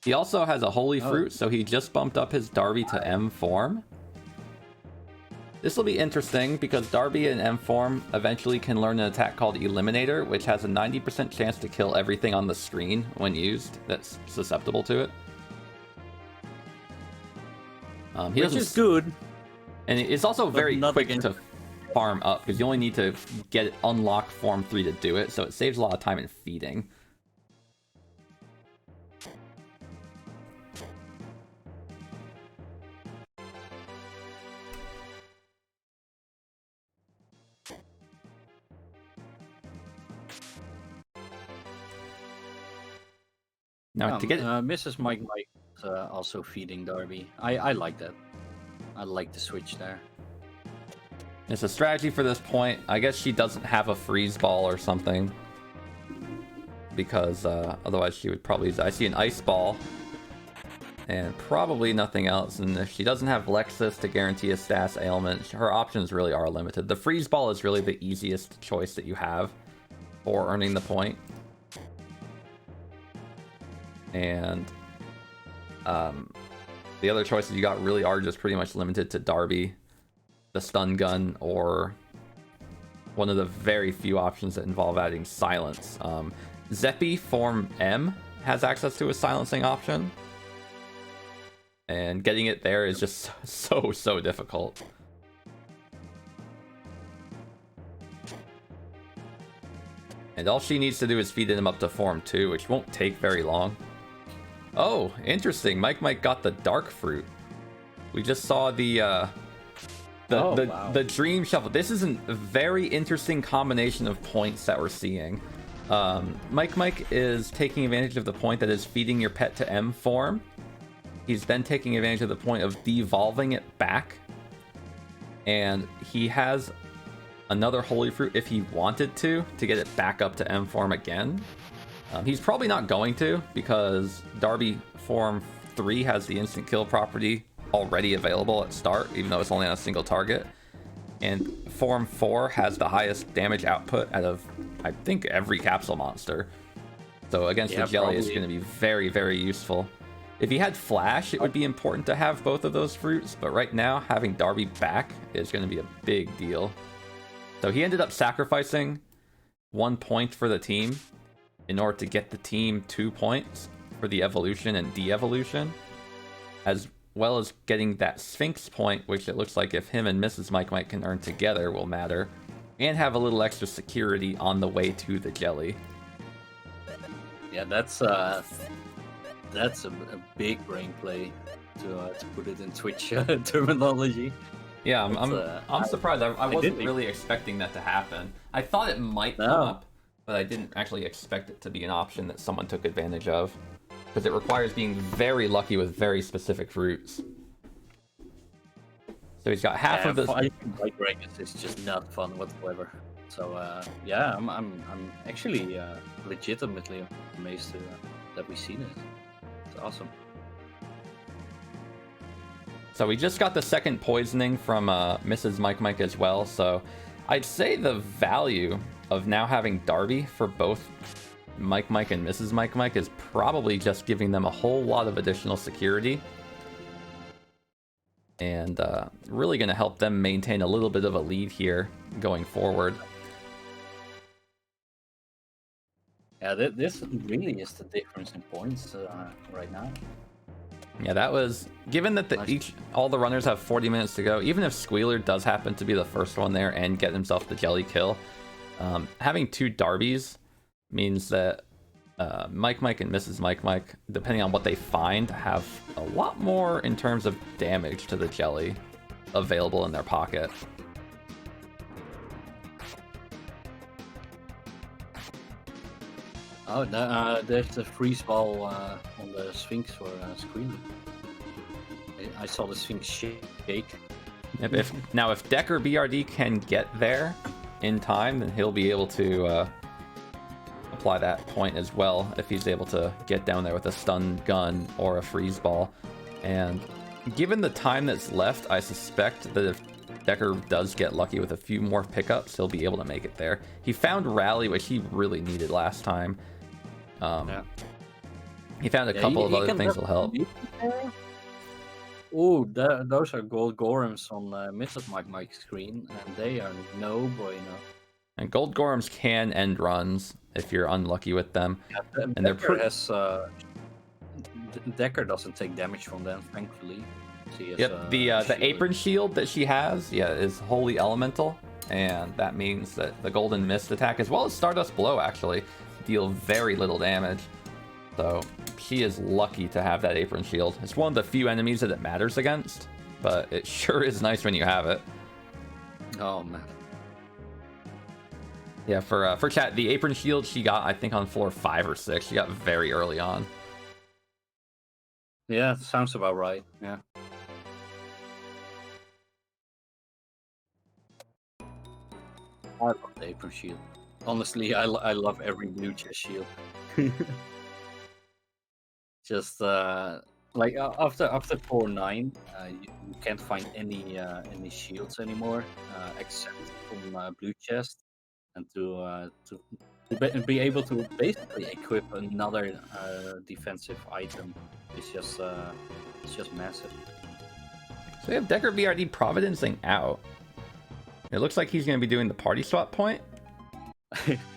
He also has a Holy Fruit, so he just bumped up his Darby to M form. This will be interesting because Darby in M form eventually can learn an attack called Eliminator, which has a 90% chance to kill everything on the screen when used that's susceptible to it. Which is good. And it's also very quick to farm up because you only need to unlock Form 3 to do it, so it saves a lot of time in feeding. Now to get Mrs. Mike also feeding Darby. I like that. I like the switch there. It's a strategy for this point. I guess she doesn't have a freeze ball or something, because otherwise she would probably use. I see an ice ball and probably nothing else. And if she doesn't have Lexus to guarantee a status ailment, her options really are limited. The freeze ball is really the easiest choice that you have for earning the point. And the other choices you got really are just pretty much limited to Darby, the stun gun, or one of the very few options that involve adding silence. Zeppi Form M has access to a silencing option, and getting it there is just so difficult. And all she needs to do is feed him up to Form 2, which won't take very long. Oh, interesting. Mike got the Dark Fruit. We just saw the Dream Shuffle. This is a very interesting combination of points that we're seeing. Mike is taking advantage of the point that is feeding your pet to M form. He's then taking advantage of the point of devolving it back. And he has another Holy Fruit if he wanted to get it back up to M form again. He's probably not going to, because Darby Form 3 has the instant kill property already available at start, even though it's only on a single target. And Form 4 has the highest damage output out of, I think, every capsule monster. So against the Jelly, it's going to be very useful. If he had Flash, it would be important to have both of those fruits, but right now, having Darby back is going to be a big deal. So he ended up sacrificing 1 point for the team in order to get the team 2 points for the evolution and de-evolution, as well as getting that Sphinx point, which it looks like if him and Mrs. Mike Mike can earn together will matter, and have a little extra security on the way to the jelly. Yeah, that's a big brain play to put it in Twitch terminology. Yeah, I'm surprised. I wasn't really expecting that to happen. I thought it might come up, but I didn't actually expect it to be an option that someone took advantage of, because it requires being very lucky with very specific fruits. So he's got half of this. Bike race is just not fun whatsoever. So yeah, I'm actually legitimately amazed that we've seen it. It's awesome. So we just got the second poisoning from Mrs. Mike Mike as well. So I'd say the value of now having Darby for both Mike Mike and Mrs. Mike Mike is probably just giving them a whole lot of additional security. And really going to help them maintain a little bit of a lead here going forward. Yeah, this really is the difference in points right now. Yeah, that was given that all the runners have 40 minutes to go. Even if Squeealer does happen to be the first one there and get himself the jelly kill, having two Darbies means that Mike Mike and Mrs. Mike Mike, depending on what they find, have a lot more in terms of damage to the jelly available in their pocket. Oh, there's the freeze ball on the Sphinx for Squeealer. I saw the Sphinx shake. If DekarBRD can get there in time, then he'll be able to apply that point as well if he's able to get down there with a stun gun or a freeze ball. And given the time that's left, I suspect that if Dekar does get lucky with a few more pickups, he'll be able to make it there. He found Rally, which he really needed last time. Yeah. He found a couple of other things will help. Oh, those are gold Gorams on Mrs. Mike Mike's screen, and they are no bueno. And gold Gorams can end runs if you're unlucky with them. Yeah, and Dekar doesn't take damage from them, thankfully. Yep, the apron shield that she has, is wholly elemental, and that means that the golden mist attack, as well as Stardust Blow, actually deal very little damage. So she is lucky to have that apron shield. It's one of the few enemies that it matters against, but it sure is nice when you have it. Oh man. Yeah, for chat, the apron shield she got, I think, on floor 5 or 6. She got very early on. Yeah, sounds about right. Yeah. I love the apron shield. Honestly, I love every blue chest shield. Just like after 4-9, you can't find any shields anymore except from blue chest, and to be able to basically equip another defensive item is just massive. So we have DekarBRD Providencing out. It looks like he's going to be doing the party swap point.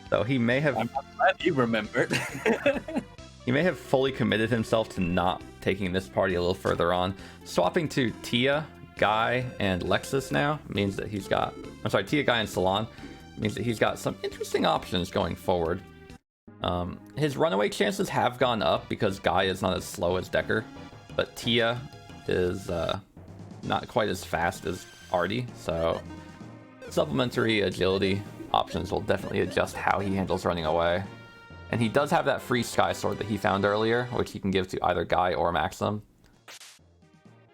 So he may have. I'm glad you remembered. He may have fully committed himself to not taking this party a little further on. Swapping to Tia, Guy, and Lexus now means that he's got. I'm sorry, Tia, Guy, and Salon means that he's got some interesting options going forward. His runaway chances have gone up because Guy is not as slow as Dekar, but Tia is not quite as fast as Artie, so supplementary agility options will definitely adjust how he handles running away. And he does have that free Sky Sword that he found earlier, which he can give to either Guy or Maxim.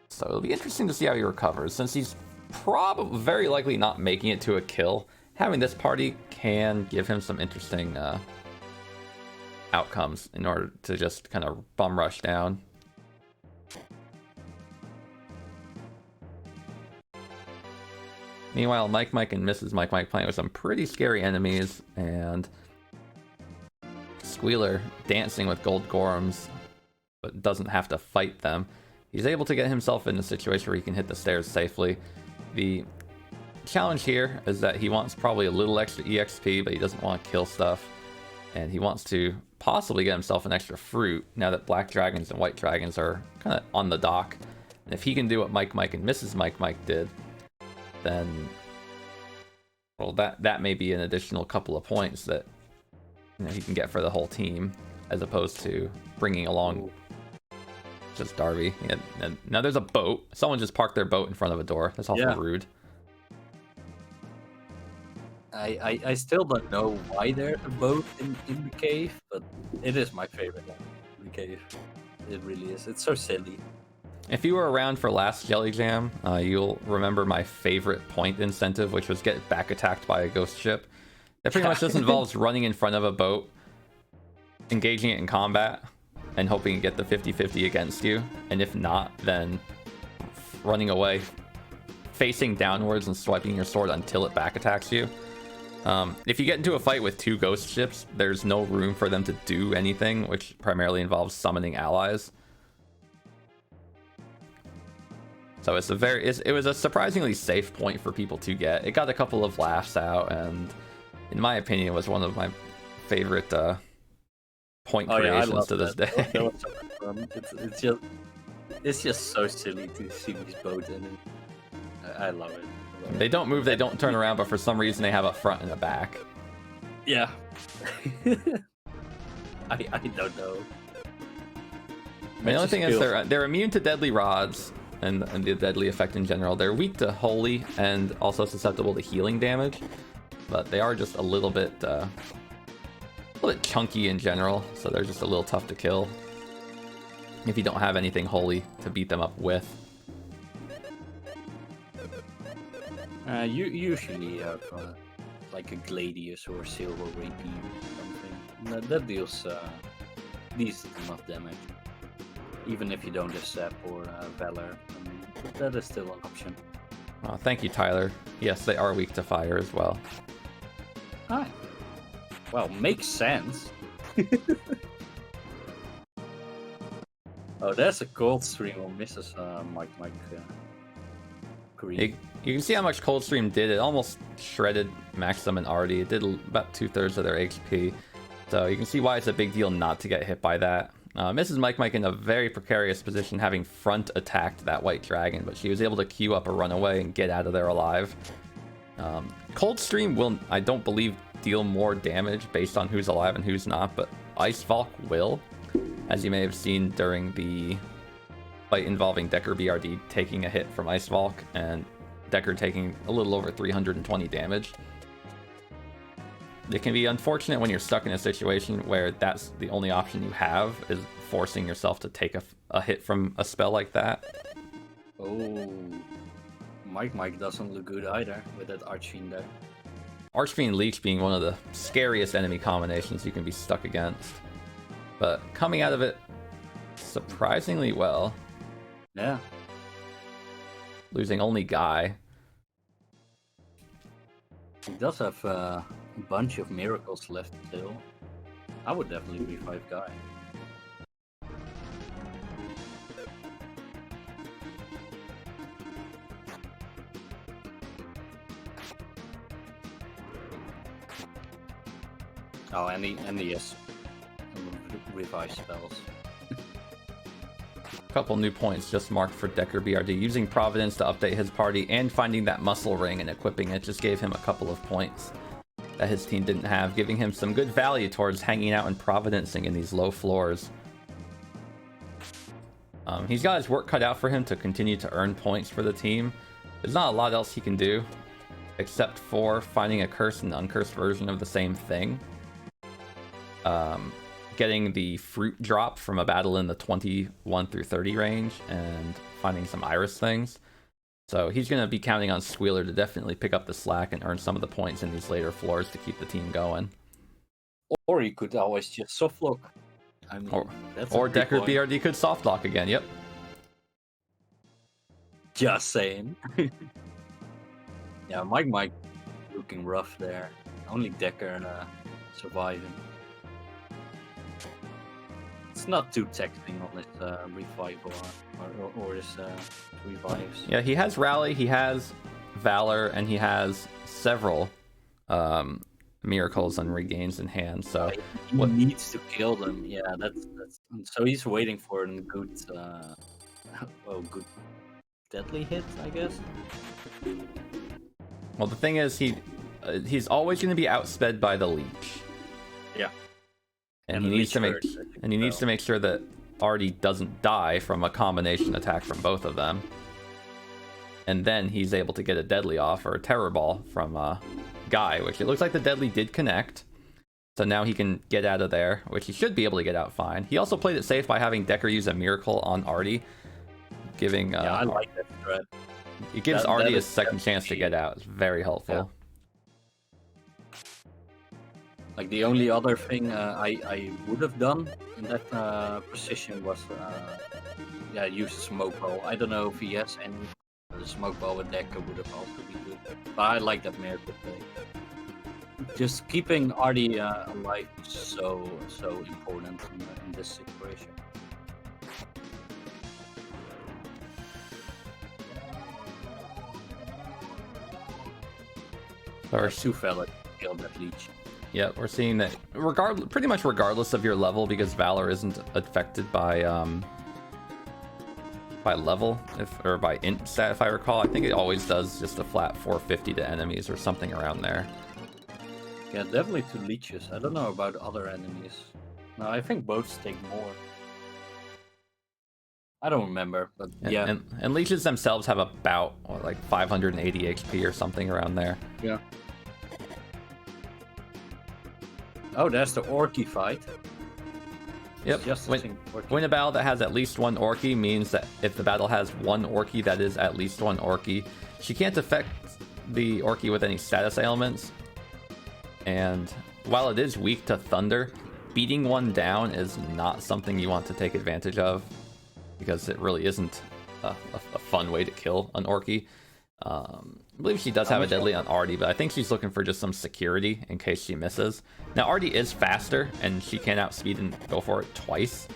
So it'll be interesting to see how he recovers. Since he's probably very likely not making it to a kill, having this party can give him some interesting outcomes in order to just kind of bum rush down. Meanwhile, Mike Mike and Mrs. Mike Mike playing with some pretty scary enemies, and Squeealer dancing with gold Gorams, but doesn't have to fight them. He's able to get himself in a situation where he can hit the stairs safely. The challenge here is that he wants probably a little extra EXP, but he doesn't want to kill stuff. And he wants to possibly get himself an extra fruit now that black dragons and white dragons are kind of on the dock. And if he can do what Mike and Mrs. Mike did, then, well, that may be an additional couple of points that he can get for the whole team, as opposed to bringing along just Darby. And now there's a boat. Someone just parked their boat in front of a door. That's awful rude. I still don't know why there's a boat in the cave, but it is my favorite one in the cave. It really is. It's so silly. If you were around for last Jelly Jam, you'll remember my favorite point incentive, which was get back attacked by a ghost ship. It pretty much just involves running in front of a boat, engaging it in combat, and hoping to get the 50-50 against you. And if not, then running away, facing downwards and swiping your sword until it back attacks you. If you get into a fight with two ghost ships, there's no room for them to do anything, which primarily involves summoning allies. So it was a surprisingly safe point for people to get. It got a couple of laughs out, and in my opinion, it was one of my favorite point creations to this day. That was so much fun. It's just so silly to see these boats in it. I love it. They don't move, they don't turn around, but for some reason they have a front and a back. Yeah. I don't know. The only thing is they're immune to deadly rods and the deadly effect in general. They're weak to holy and also susceptible to healing damage, but they are just a little bit chunky in general, so they're just a little tough to kill if you don't have anything holy to beat them up with. You usually have like a Gladius or Silver Rapier or something. That deals decent enough damage. Even if you don't have Sap or Valor, that is still an option. Oh, thank you, Tyler. Yes, they are weak to fire as well. Hi. Well, makes sense. Oh, there's a Coldstream on Mrs. Mike Green. You can see how much Coldstream did. It almost shredded Maxim and Artie. It did about 2/3 of their HP. So you can see why it's a big deal not to get hit by that. Mrs. Mike in a very precarious position, having front attacked that white dragon, but she was able to queue up a runaway and get out of there alive. Coldstream will, I don't believe, deal more damage based on who's alive and who's not, but Ice Valk will, as you may have seen during the fight involving DekarBRD taking a hit from Ice Valk and Dekar taking a little over 320 damage. It can be unfortunate when you're stuck in a situation where that's the only option you have, is forcing yourself to take a hit from a spell like that. Oh, Mike doesn't look good either with that Archfiend there. Archfiend Leech being one of the scariest enemy combinations you can be stuck against. But coming out of it surprisingly well. Yeah. Losing only Guy. He does have a bunch of miracles left still. I would definitely revive Guy. Oh, and he has revive spells. Couple new points just marked for DekarBRD. Using Providence to update his party and finding that muscle ring and equipping it just gave him a couple of points that his team didn't have, giving him some good value towards hanging out and providencing in these low floors. He's got his work cut out for him to continue to earn points for the team. There's not a lot else he can do, except for finding a cursed and uncursed version of the same thing. Getting the fruit drop from a battle in the 21 through 30 range, and finding some iris things. So he's going to be counting on Squeealer to definitely pick up the slack and earn some of the points in these later floors to keep the team going. Or he could always just softlock. I mean, or DekarBRD could softlock again, yep. Just saying. Yeah, Mike looking rough there. Only Dekar surviving. It's not too taxing on his revival or his revives. Yeah, he has Rally, he has Valor, and he has several miracles and regains in hand. So he needs to kill them. Yeah, that's so he's waiting for a good well, good deadly hit, I guess. Well, the thing is, he's always going to be outsped by the leech. Yeah. And he needs to make sure that Artie doesn't die from a combination attack from both of them. And then he's able to get a deadly off or a terror ball from Guy, which it looks like the deadly did connect. So now he can get out of there, which he should be able to get out fine. He also played it safe by having Decker use a miracle on Artie, giving yeah, I like that threat. It gives Artie a second chance to get out. It's very helpful. Yeah. Like the only other thing I would have done in that position was use a smoke ball. I don't know if he has any. The smoke ball with Decker would have also been good. But I like that miracle play. Just keeping Artie alive is so important in this situation. Or Sufella killed that leech. Yeah, we're seeing that pretty much regardless of your level, because Valor isn't affected by level or by int stat, if I recall. I think it always does just a flat 450 to enemies or something around there. Yeah, definitely to leeches. I don't know about other enemies. No, I think boats take more. I don't remember, but yeah. And leeches themselves have about like 580 HP or something around there. Yeah. Oh, that's the Orky fight. Yep. Win a battle that has at least one Orky means that if the battle has one Orky, that is at least one Orky. She can't affect the Orky with any status ailments. And while it is weak to Thunder, beating one down is not something you want to take advantage of, because it really isn't a fun way to kill an Orky. I believe she does have a deadly on Artie, but I think she's looking for just some security in case she misses. Now, Artie is faster, and she can outspeed and go for it twice,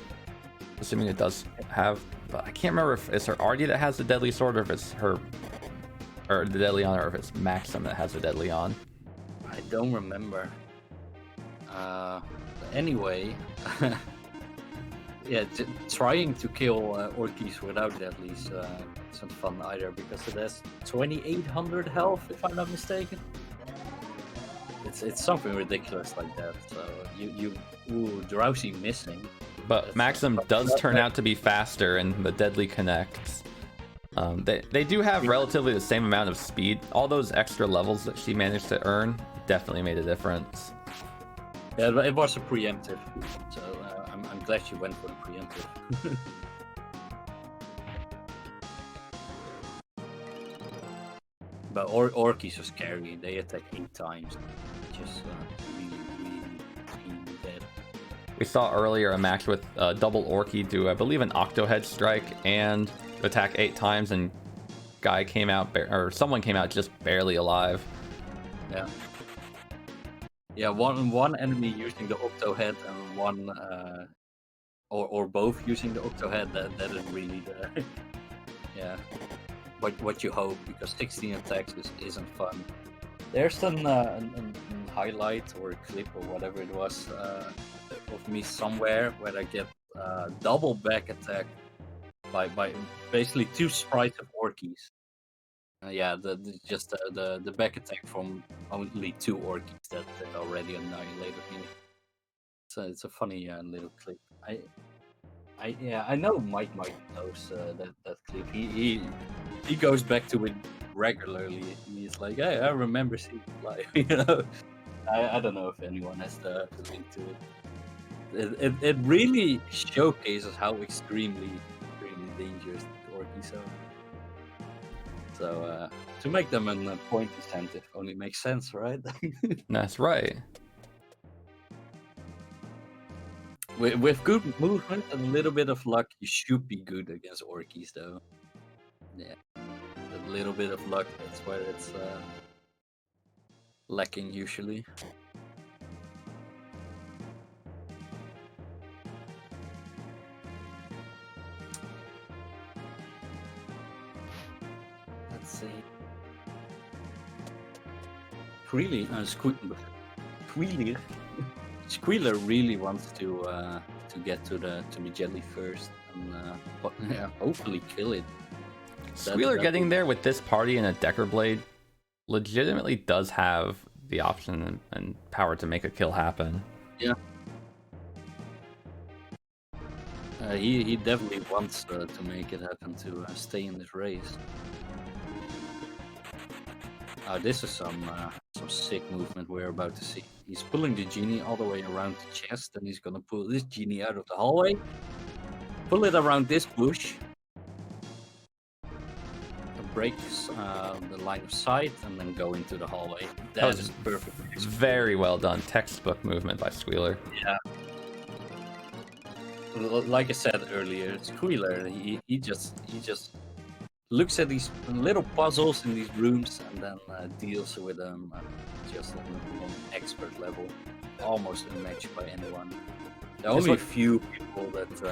assuming it does have... But I can't remember if it's her Artie that has the deadly sword, or if it's her... Or the deadly on, or if it's Maxim that has the deadly on. I don't remember. Anyway... yeah, trying to kill Orkies without deadlies isn't fun either, because it has 2800 health, if I'm not mistaken. It's something ridiculous like that. So Drowsy missing. But Maxim does turn out to be faster, and the deadly connects. They do have relatively the same amount of speed. All those extra levels that she managed to earn definitely made a difference. Yeah, it was a preemptive, so I'm glad you went for the preemptive. But Orkies are scary. They attack 8 times. Just really dead. We saw earlier a match with double Orky do, I believe, an Octohead strike and attack 8 times, and guy came out, or someone came out just barely alive. Yeah. Yeah, one enemy using the Octohead and one, or both using the Octohead. That is really the, yeah, what you hope, because 16 attacks isn't fun. There's an highlight or a clip or whatever it was of me somewhere where I get double back attack by basically 2 sprites of Orkies. Yeah, the back attack from only 2 Orkies that already annihilated me. So it's a funny little clip. I know Mike knows that clip. He goes back to it regularly. He's like, hey, I remember seeing it live. You know, I don't know if anyone has the link to it. It really showcases how extremely dangerous the Orkies are. So to make them a point incentive only makes sense, right? That's right. With good movement and a little bit of luck, you should be good against Orkies, though. Yeah, a little bit of luck, that's where it's lacking usually. Let's see. Really, Squeealer really wants to get to the jelly first. and but, yeah, hopefully kill it. Squeealer that getting would- there with this party and a DekarBRD legitimately does have the option and power to make a kill happen. Yeah. He definitely wants to make it happen to stay in this race. This is some sick movement we're about to see. He's pulling the genie all the way around the chest, and he's gonna pull this genie out of the hallway, pull it around this bush, break the line of sight, and then go into the hallway. That was is perfect. Very well done. Textbook movement by Squeealer. Yeah. Like I said earlier, Squeealer, he just looks at these little puzzles in these rooms and then deals with them just on an expert level, almost unmatched by anyone. There are only a few people that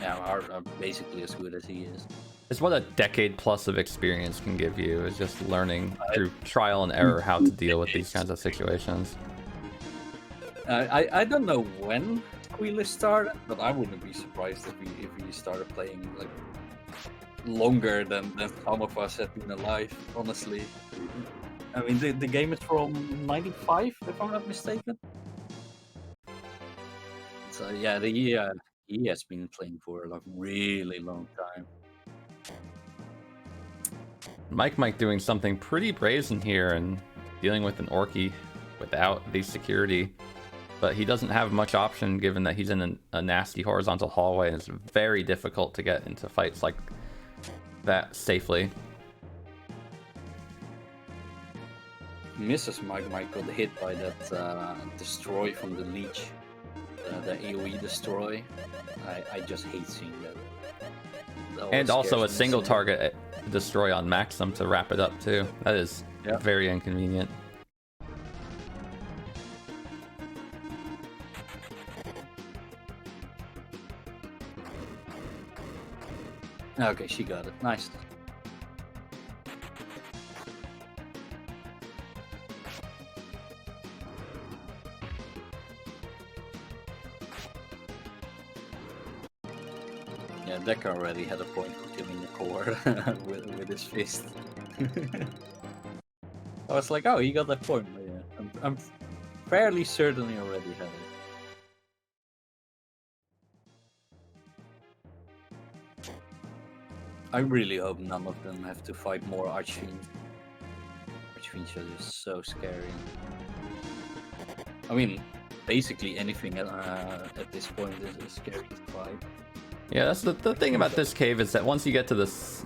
are basically as good as he is. It's what a decade plus of experience can give you, is just learning through trial and error how to deal with these kinds of situations. I don't know when Squeealer started, but I wouldn't be surprised if he started playing like longer than some of us have been alive, honestly. I mean, the game is from '95, if I'm not mistaken. So yeah, he has been playing for a like, really long time. Mike doing something pretty brazen here and dealing with an Orky without the security. But he doesn't have much option given that he's in a nasty horizontal hallway, and it's very difficult to get into fights like that safely. Mrs. Mike got hit by that destroy from the leech, the AoE destroy. I just hate seeing that. And also a single target destroy on Maxim to wrap it up too. That is very inconvenient. Okay, she got it. Nice. Yeah, Dekar already had a point for killing the core with his fist. I was like, oh, he got that point. But yeah, I'm fairly certain he already had it. I really hope none of them have to fight more Archfiends. Archfiends are just so scary. I mean, basically anything at this point is scary to fight. Yeah, that's the thing about this cave is that once you get to this,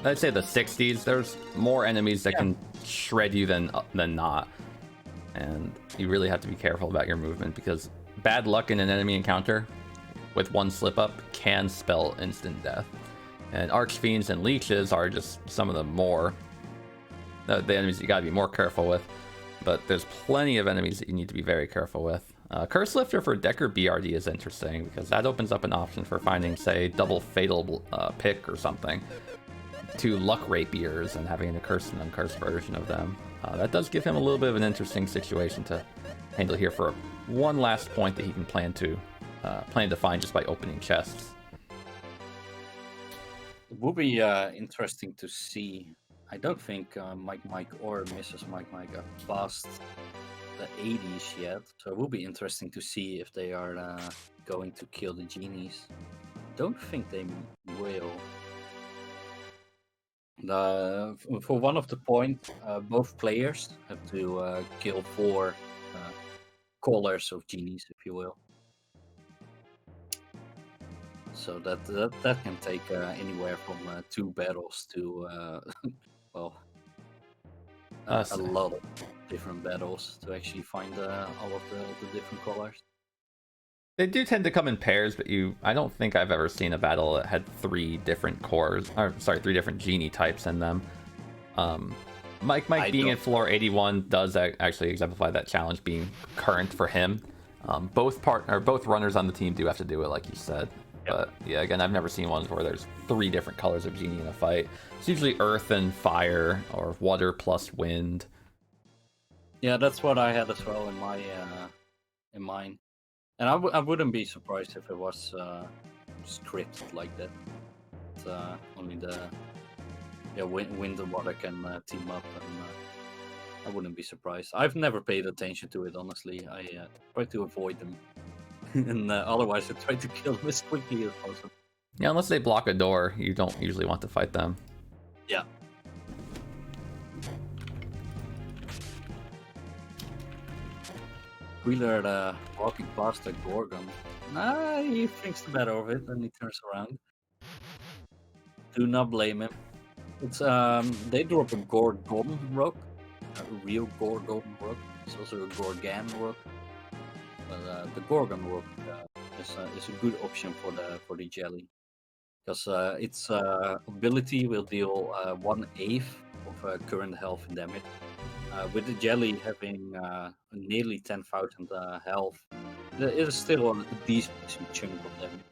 I'd say the 60s, there's more enemies that can shred you than not. And you really have to be careful about your movement because bad luck in an enemy encounter with one slip up can spell instant death. And Archfiends and Leeches are just some of the enemies you gotta be more careful with. But there's plenty of enemies that you need to be very careful with. Curse Lifter for DekarBRD is interesting because that opens up an option for finding, say, double fatal pick or something. 2 luck rapiers and having a cursed and uncursed version of them. That does give him a little bit of an interesting situation to handle here for one last point that he can plan to find just by opening chests. It would be interesting to see. I don't think Mike or Mrs. Mike are past the 80s yet, so it will be interesting to see if they are going to kill the genies. Don't think they will. For one of the points, both players have to kill 4 callers of genies, if you will. So that can take anywhere from 2 battles to well, a lot of different battles to actually find all of the different colors. They do tend to come in pairs, but I don't think I've ever seen a battle that had 3 different cores, or sorry, 3 different genie types in them. Mike being in floor 81 does actually exemplify that challenge being current for him. Both runners on the team do have to do it, like you said. Yep. But yeah, again, I've never seen ones where there's 3 different colors of genie in a fight. It's usually earth and fire, or water plus wind. Yeah, that's what I had as well in my in mine. And I wouldn't be surprised if it was scripted like that. Only the wind and water can team up, and I wouldn't be surprised. I've never paid attention to it, honestly. I try to avoid them, and otherwise I try to kill them as quickly as possible. Yeah, unless they block a door, you don't usually want to fight them. Yeah. Squeealer walking past a Gorgon. He thinks the better of it, and he turns around. Do not blame him. It's they drop a Gorgon rook, a real Gorgon rook. It's also a Gorgon rook, but the Gorgon rook is a good option for the jelly, because its ability will deal 1/8 of current health and damage. With the jelly having nearly 10,000 health, it is still a decent chunk of damage.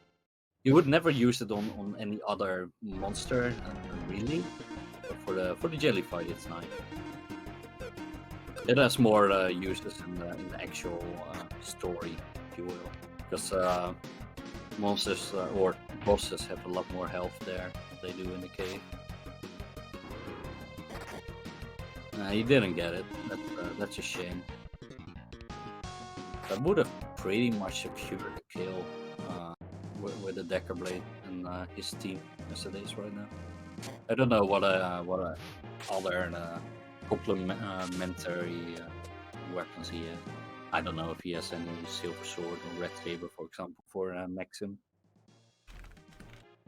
You would never use it on any other monster, really, but for the jelly fight, it's nice. It has more uses in the actual story, if you will, because monsters or bosses have a lot more health there than they do in the cave. He didn't get it. That's a shame. That would have pretty much secured the kill with the DekarBRD and his team as it is right now. I don't know what other complementary weapons he has. I don't know if he has any silver sword or red saber, for example, for Maxim.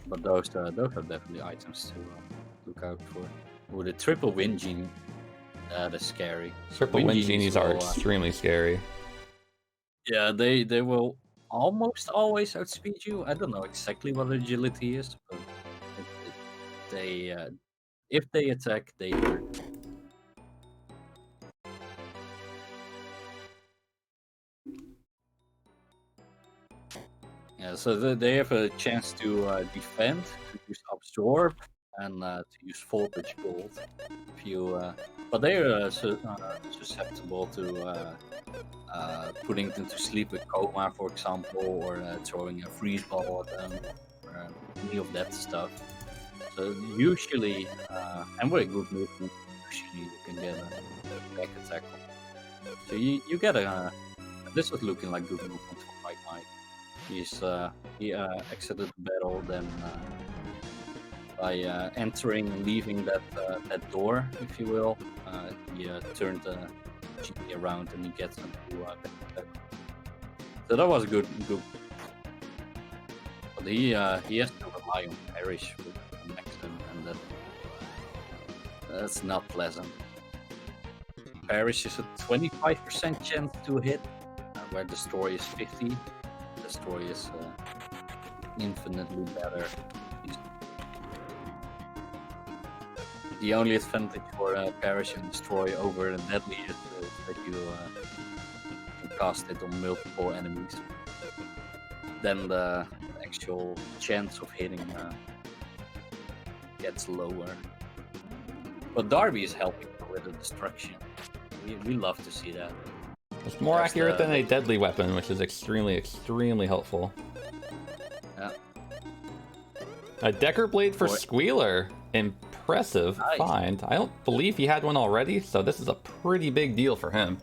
But those are definitely items to look out for. With the triple wind genie. That is scary. Triple wind genies are extremely scary. Yeah, they will almost always outspeed you. I don't know exactly what agility is, but they if they attack, they hurt. Yeah, so they have a chance to defend, to use absorb, and to use voltage gold. If you, but they are susceptible to putting them to sleep with coma, for example, or throwing a freeze ball at them, or any of that stuff. So usually, and with a good movement, usually you can get a back attack. So you get a. This was looking like good movement for Mike. He exited the battle then by entering and leaving that door, if you will. He turned the genie around and he gets into back. So that was good. But he has to rely on Perish with Maxim, and that's not pleasant. Perish is a 25% chance to hit, where the story is 50. The story is infinitely better. The only advantage for Perish and Destroy over the Deadly is that you can cast it on multiple enemies. Then the actual chance of hitting gets lower. But Darby is helping with the destruction. We love to see that. It's more accurate than a deadly weapon, which is extremely, extremely helpful. Yeah. A DekarBRD for Squeealer. Impressive find. I don't believe he had one already, so this is a pretty big deal for him.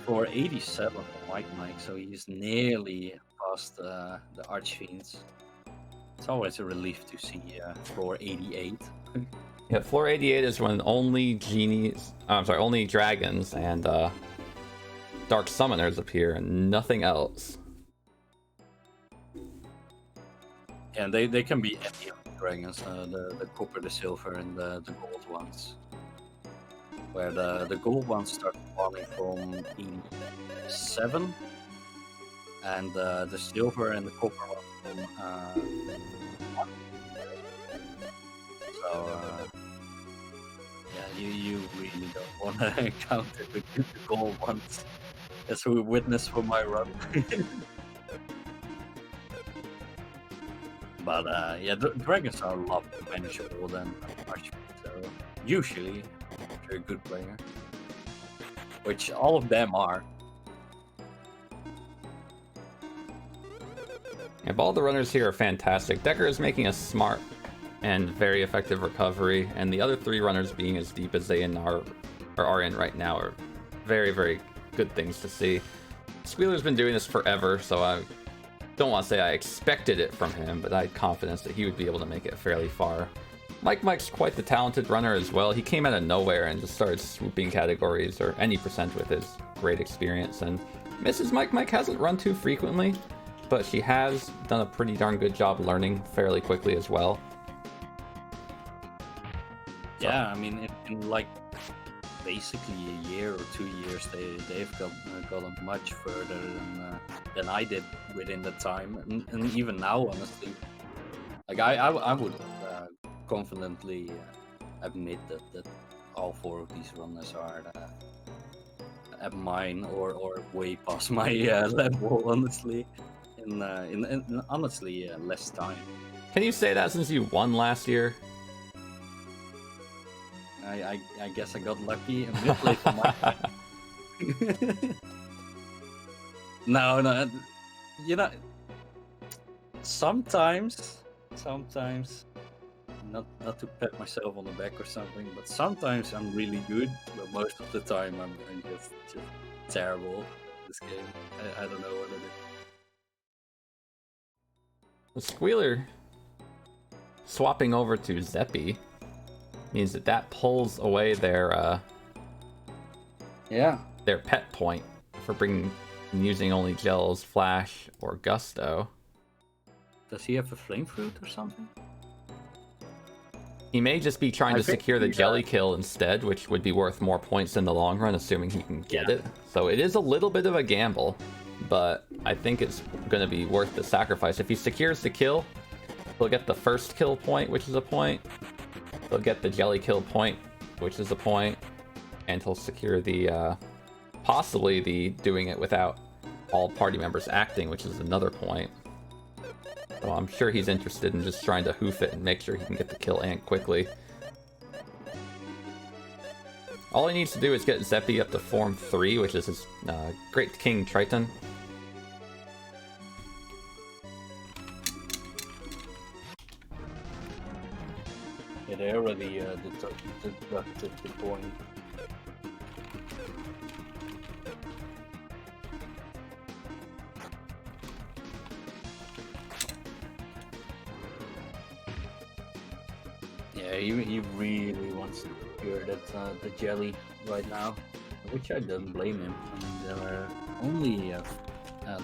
For 87 for Mike, so he's nearly past the Archfiends. It's always a relief to see floor 88. Yeah, floor 88 is when only only dragons and dark summoners appear and nothing else. And they can be any of the dragons, the copper, the silver, and the gold ones. Where the gold ones start spawning from 87, and the silver and the copper ones from 1. So yeah, you really don't want to encounter the gold ones, as we witnessed for my run. But yeah, the dragons are a lot more manageable than Archfiends, so usually you're a good player. Which all of them are. And all the runners here are fantastic. Dekar is making a smart and very effective recovery, and the other 3 runners being as deep as they are in right now are very, very good things to see. Squeealer's been doing this forever, so I don't want to say I expected it from him, but I had confidence that he would be able to make it fairly far. Mike's quite the talented runner as well. He came out of nowhere and just started swooping categories or any percent with his great experience. And Mrs. Mike hasn't run too frequently, but she has done a pretty darn good job learning fairly quickly as well. Yeah, I mean, in like basically a year or 2 years, they've gotten much further than I did within the time, and even now, honestly, like I would confidently admit that all 4 of these runners are at mine or way past my level, honestly, in honestly less time. Can you say that since you won last year? I guess I got lucky and mid-played for my No, you know, sometimes, not to pat myself on the back or something, but sometimes I'm really good, but most of the time I'm just terrible at this game. I don't know what it is. The Squeealer swapping over to Zeppy means that pulls away their pet point for using only Gels, Flash, or Gusto. Does he have a flame fruit or something? He may just be trying to secure the jelly kill instead, which would be worth more points in the long run, assuming he can get it. So it is a little bit of a gamble, but I think it's going to be worth the sacrifice. If he secures the kill, he'll get the first kill point, which is a point. He'll get the jelly kill point, which is a point, and he'll secure the possibly the doing it without all party members acting, which is another point. So I'm sure he's interested in just trying to hoof it and make sure he can get the kill and quickly. All he needs to do is get Zeppy up to form 3, which is his Great King Triton. Yeah, they already deducted the point. Yeah, he really wants to secure that the jelly right now, which I don't blame him. I mean, there are only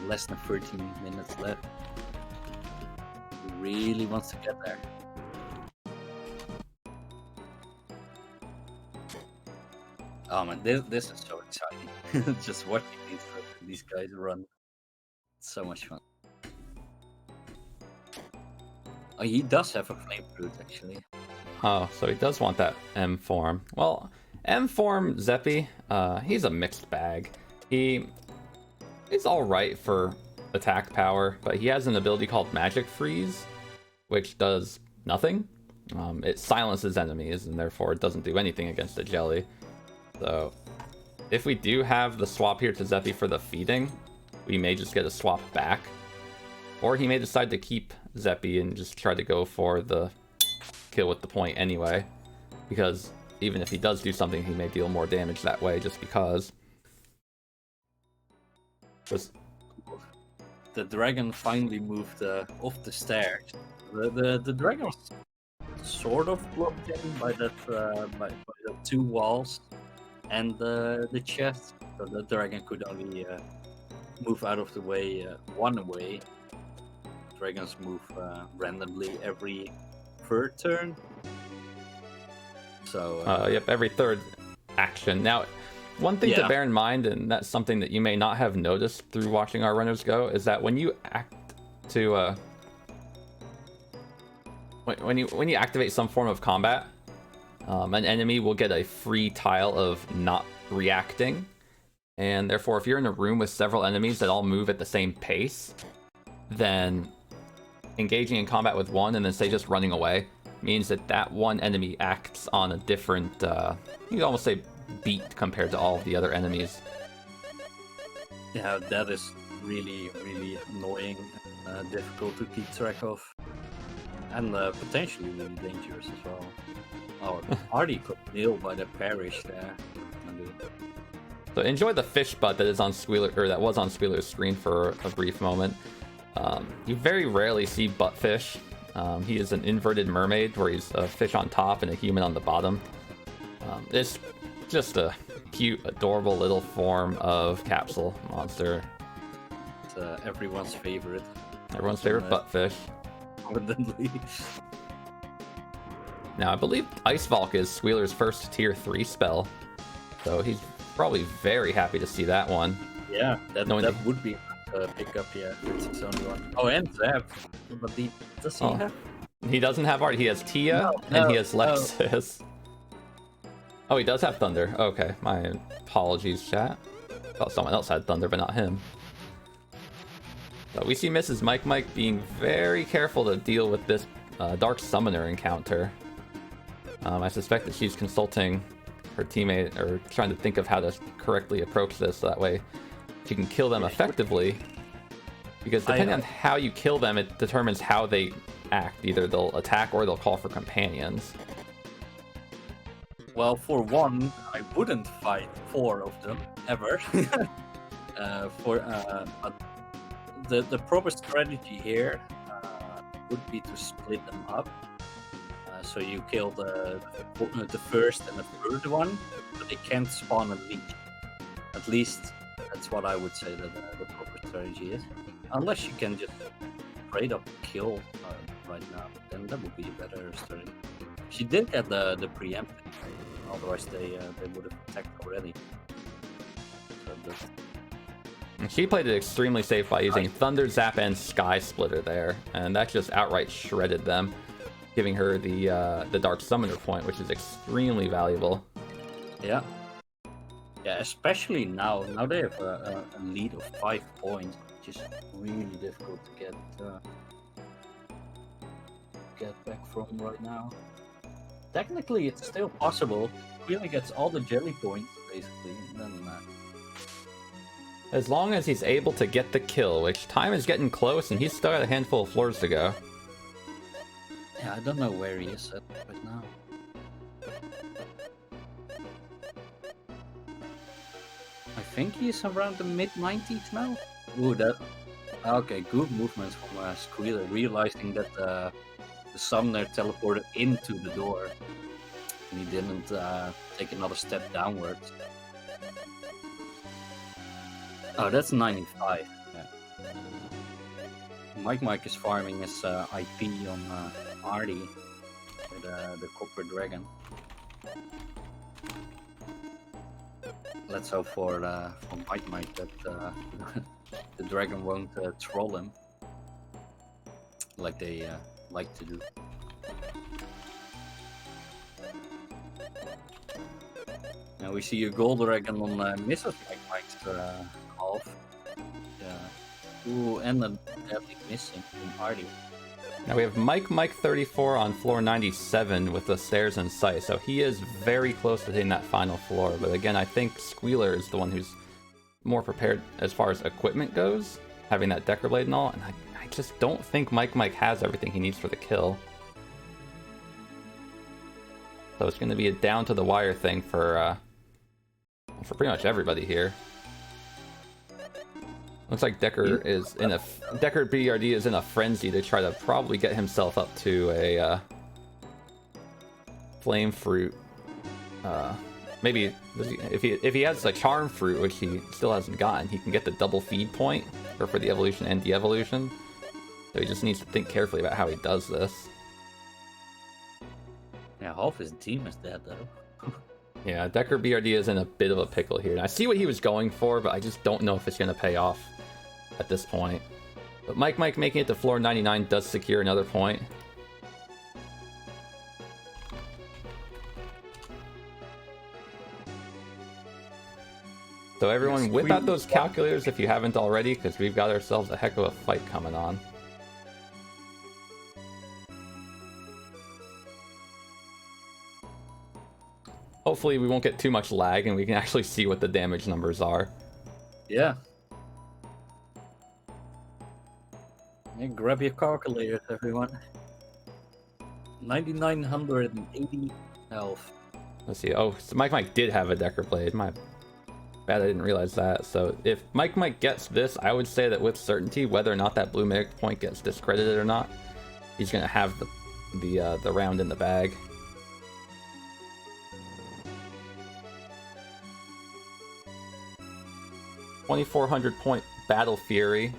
less than 13 minutes left. He really wants to get there. Oh man, this is so exciting! Just watching these guys run, it's so much fun. Oh, he does have a flame fruit actually. Oh, so he does want that M form. Well, M form Zeppy, he's a mixed bag. He's alright for attack power, but he has an ability called Magic Freeze, which does nothing. It silences enemies, and therefore it doesn't do anything against the jelly. So, if we do have the swap here to Zeppy for the feeding, we may just get a swap back. Or he may decide to keep Zeppy and just try to go for the kill with the point anyway, because even if he does do something, he may deal more damage that way just because. The dragon finally moved off the stairs. The dragon was sort of blocked in by that by the 2 walls and the chest, so the dragon could only move out of the way one way. Dragons move randomly every 3rd turn. So yep, every 3rd action. Now, one thing to bear in mind, and that's something that you may not have noticed through watching our runners go, is that when you when you activate some form of combat, an enemy will get a free tile of not reacting, and therefore if you're in a room with several enemies that all move at the same pace, then engaging in combat with one and then say just running away means that that one enemy acts on a different, you could almost say beat compared to all of the other enemies. Yeah, that is really, really annoying, difficult to keep track of, and potentially really dangerous as well. Oh, already got nailed by the parish there. So enjoy the fish butt that is on Squeealer, or that was on Squeealer's screen for a brief moment. You very rarely see buttfish. He is an inverted mermaid where he's a fish on top and a human on the bottom. It's just a cute, adorable little form of capsule monster. It's everyone's favorite. Everyone's favorite buttfish. Evidently. Now, I believe Ice Valk is Squeealer's first tier 3 spell, so he's probably very happy to see that one. Yeah, that would be a pickup, yeah. It's his only one. Oh, and Zap. But does he have? He doesn't have art. He has Tia, and he has Lexus. Oh, he does have Thunder. Okay, my apologies, chat. Thought someone else had Thunder, but not him. So we see Mrs. Mike being very careful to deal with this Dark Summoner encounter. I suspect that she's consulting her teammate, or trying to think of how to correctly approach this, so that way she can kill them effectively. Because depending on how you kill them, it determines how they act. Either they'll attack or they'll call for companions. Well, for one, I wouldn't fight 4 of them, ever. But the proper strategy here would be to split them up. So you kill the first and the third one, but they can't spawn a leech. At least that's what I would say that the proper strategy is. Unless you can just straight up kill right now, then that would be a better strategy. She did get the preemptive, otherwise they would have attacked already. So she played it extremely safe by using Thunder, Zap, and Sky Splitter there, and that just outright shredded them, giving her the Dark Summoner point, which is extremely valuable. Yeah. Yeah, especially now. Now they have a lead of 5 points, which is really difficult to get back from right now. Technically, it's still possible. Really gets all the jelly points, basically. And then, as long as he's able to get the kill, which time is getting close, and he's still got a handful of floors to go. Yeah, I don't know where he is at right now. I think he's around the mid-90s now. Ooh, that... Okay, good movements from Squeealer, realizing that the summoner teleported into the door. And he didn't take another step downwards. Oh, that's 95. Yeah. Mike is farming his IP on Artie with the Copper Dragon. Let's hope for Mike that the dragon won't troll him like they like to do. Now we see a gold dragon on Mrs. Mike's half. Yeah. Ooh, and a deadly missing from Artie. Now we have Mike 34 on floor 97 with the stairs in sight, so he is very close to hitting that final floor. But again, I think Squeealer is the one who's more prepared as far as equipment goes, having that Decker Blade and all, and I just don't think Mike has everything he needs for the kill. So it's going to be a down to the wire thing for pretty much everybody here. Looks like DekarBRD is in a frenzy to try to probably get himself up to a flame fruit. Maybe if he has a charm fruit, which he still hasn't gotten, he can get the double feed point for the evolution and de-evolution. So he just needs to think carefully about how he does this. Yeah, half his team is dead though. Yeah, DekarBRD is in a bit of a pickle here. And I see what he was going for, but I just don't know if it's going to pay off at this point. But Mike making it to floor 99 does secure another point. So everyone, whip out those calculators if you haven't already, because we've got ourselves a heck of a fight coming on. Hopefully we won't get too much lag and we can actually see what the damage numbers are. Yeah. Hey, grab your calculators, everyone. 9,980 health. Let's see. Oh, so Mike did have a Decker blade. My bad, I didn't realize that. So if Mike gets this, I would say that with certainty, whether or not that blue medic point gets discredited or not, he's gonna have the round in the bag. $2,400 point Battle Fury.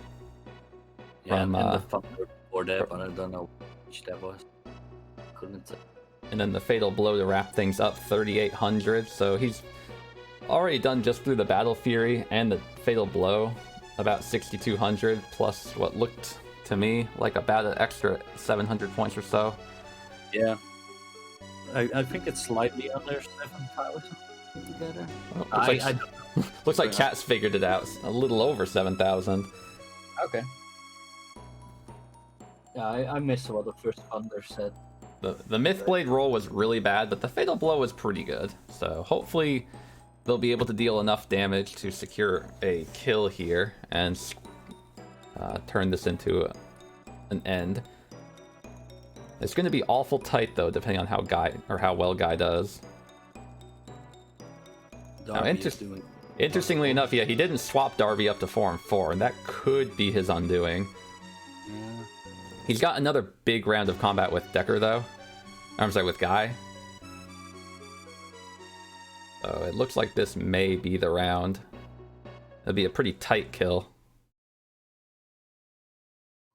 Yeah, From, and the thunder before that, but I don't know which that was. Couldn't say. And then the Fatal Blow to wrap things up, 3,800. So he's already done just through the Battle Fury and the Fatal Blow, about 6,200, plus what looked to me like about an extra 700 points or so. Yeah. I think it's slightly under 7,000 together. Well, looks like chat's figured it out. A little over 7,000. Okay. Yeah, I missed what the first thunder said. The Mythblade roll was really bad, but the Fatal Blow was pretty good. So hopefully they'll be able to deal enough damage to secure a kill here and turn this into an end. It's going to be awful tight though, depending on how well Guy does. Now, interestingly enough, yeah, he didn't swap Darby up to 4 and 4, and that could be his undoing. Yeah. He's got another big round of combat with Decker, though. I'm sorry, with Guy. So it looks like this may be the round. It'll be a pretty tight kill.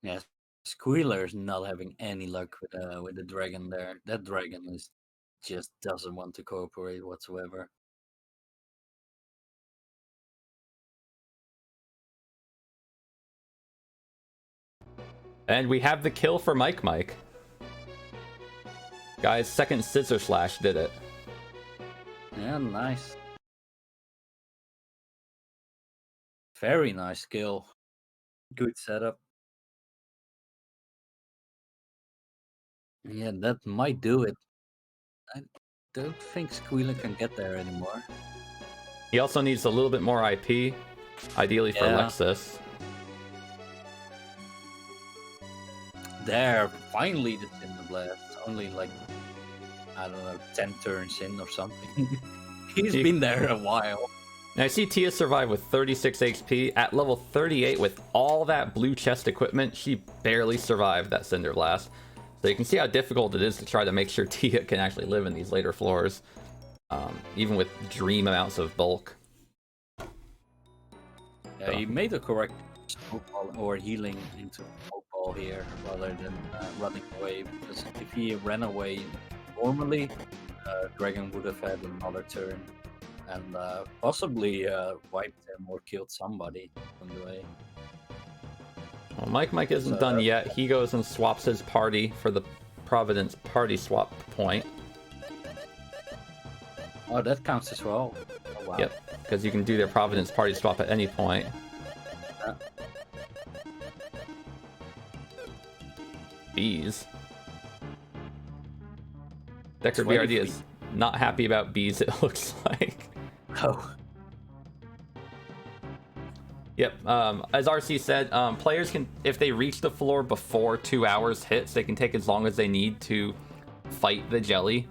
Yeah, Squeealer is not having any luck with the dragon there. That dragon just doesn't want to cooperate whatsoever. And we have the kill for Mike. Guy's second Scissor Slash did it. Yeah, nice. Very nice kill. Good setup. Yeah, that might do it. I don't think Squeealer can get there anymore. He also needs a little bit more IP, ideally for Lexus. There, finally the Cinder Blast. Only like, I don't know, 10 turns in or something. He's been there a while. Now I see Tia survive with 36 HP. At level 38 with all that blue chest equipment, she barely survived that Cinder Blast. So you can see how difficult it is to try to make sure Tia can actually live in these later floors. Even with dream amounts of bulk. Yeah, he made the correct smoke ball or healing into smoke ball here rather than running away, because if he ran away normally, Dragon would have had another turn and possibly wiped him or killed somebody on the way. Well, Mike isn't done yet. He goes and swaps his party for the Providence party swap point. Oh, that counts as well. Oh, wow. Yep, because you can do their Providence party swap at any point. Bees. DekarBRD is not happy about bees, it looks like. Oh. Yep, as RC said, players can, if they reach the floor before 2 hours hits, they can take as long as they need to fight the jelly.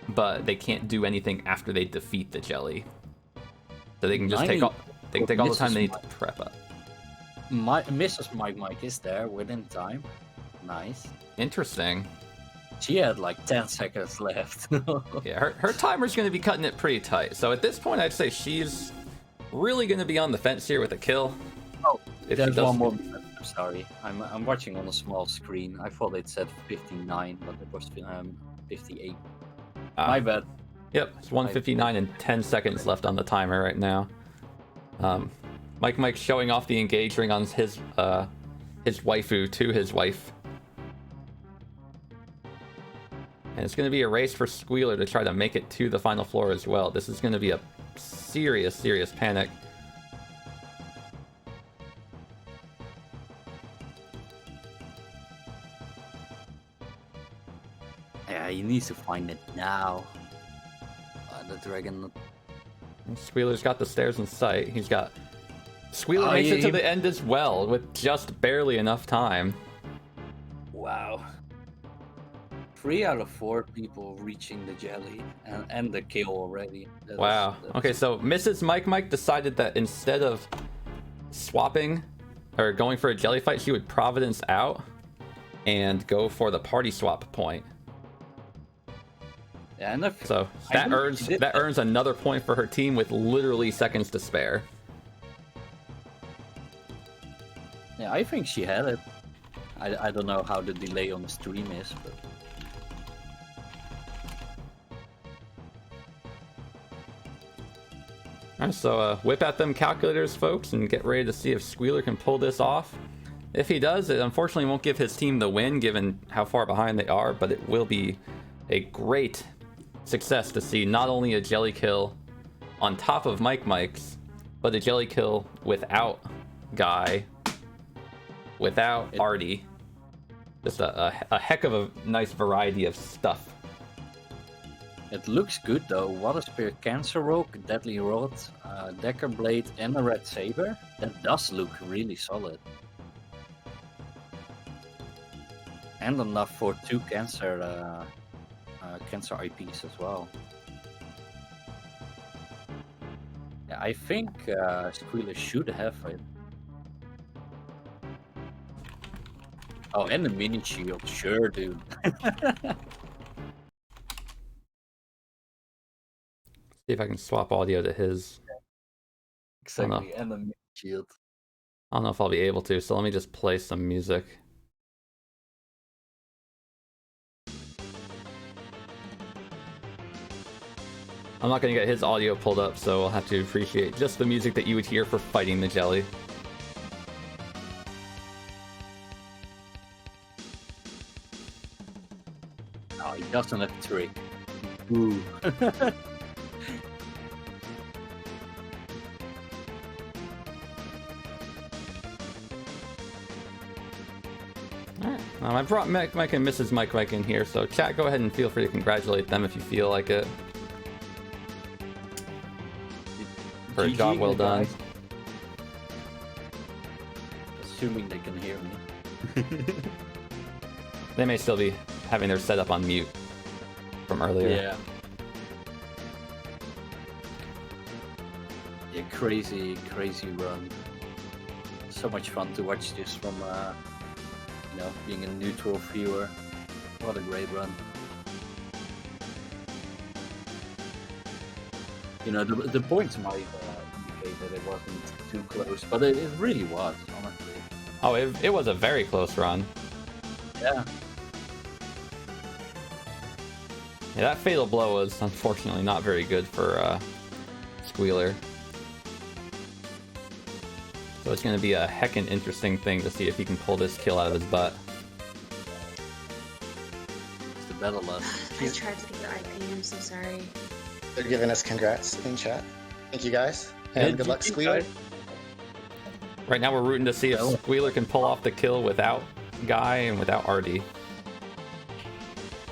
But they can't do anything after they defeat the jelly. So they can just take all the time they need to prep up. Mrs. Mike is there within time. Nice. Interesting. She had like 10 seconds left. Yeah, her timer's going to be cutting it pretty tight. So at this point, I'd say she's really going to be on the fence here with a kill. Oh, there's one more. I'm sorry. I'm watching on a small screen. I thought it said 59, but it was 58. My bad. Yep, it's 1:59 and 10 seconds left on the timer right now. Mike's showing off the engage ring on his waifu to his wife. And it's going to be a race for Squeealer to try to make it to the final floor as well. This is going to be a serious panic. Yeah, he needs to find it now. The dragon. Squeeler's got the stairs in sight. He's got... Squeeler makes it to the end as well, with just barely enough time. Wow. 3 out of 4 people reaching the jelly and the kill already. Wow. Okay, so Mrs. Mike decided that instead of swapping or going for a jelly fight, she would Providence out and go for the party swap point. Yeah, and so that earns another point for her team with literally seconds to spare. Yeah, I think she had it. I don't know how the delay on the stream is, but... Alright, so whip out them calculators, folks, and get ready to see if Squeeler can pull this off. If he does, it unfortunately won't give his team the win, given how far behind they are, but it will be a great success to see not only a jelly kill on top of Mike's, but a jelly kill without Guy, without Artie. Just a heck of a nice variety of stuff. It looks good though. Water Spear, Cancer Rogue, Deadly Rod, DekarBRD, and a Red Saber. That does look really solid. And enough for 2 Cancer IPs as well. Yeah, I think Squeealer should have it. Oh, and the mini shield, sure, dude. See if I can swap audio to his. Exactly, and the mini shield. I don't know if I'll be able to, so let me just play some music. I'm not going to get his audio pulled up, so I'll have to appreciate just the music that you would hear for fighting the jelly. Oh, he doesn't have trick. Ooh. Alright, I brought Mike and Mrs. Mike in here, so chat, go ahead and feel free to congratulate them if you feel like it. For a job well done. Assuming they can hear me. They may still be having their setup on mute from earlier. Yeah. Yeah, crazy run. So much fun to watch this from, you know, being a neutral viewer. What a great run. You know, the points might indicate that it wasn't too close, but it really was, honestly. Oh, it was a very close run. Yeah. Yeah, that fatal blow was unfortunately not very good for Squeealer. So it's going to be a heckin' interesting thing to see if he can pull this kill out of his butt. It's the battle left. I tried to get the IP, I'm so sorry. They're giving us congrats in chat. Thank you guys. And good luck, Squeealer. Right now we're rooting to see if Squeealer can pull off the kill without Guy and without Artie.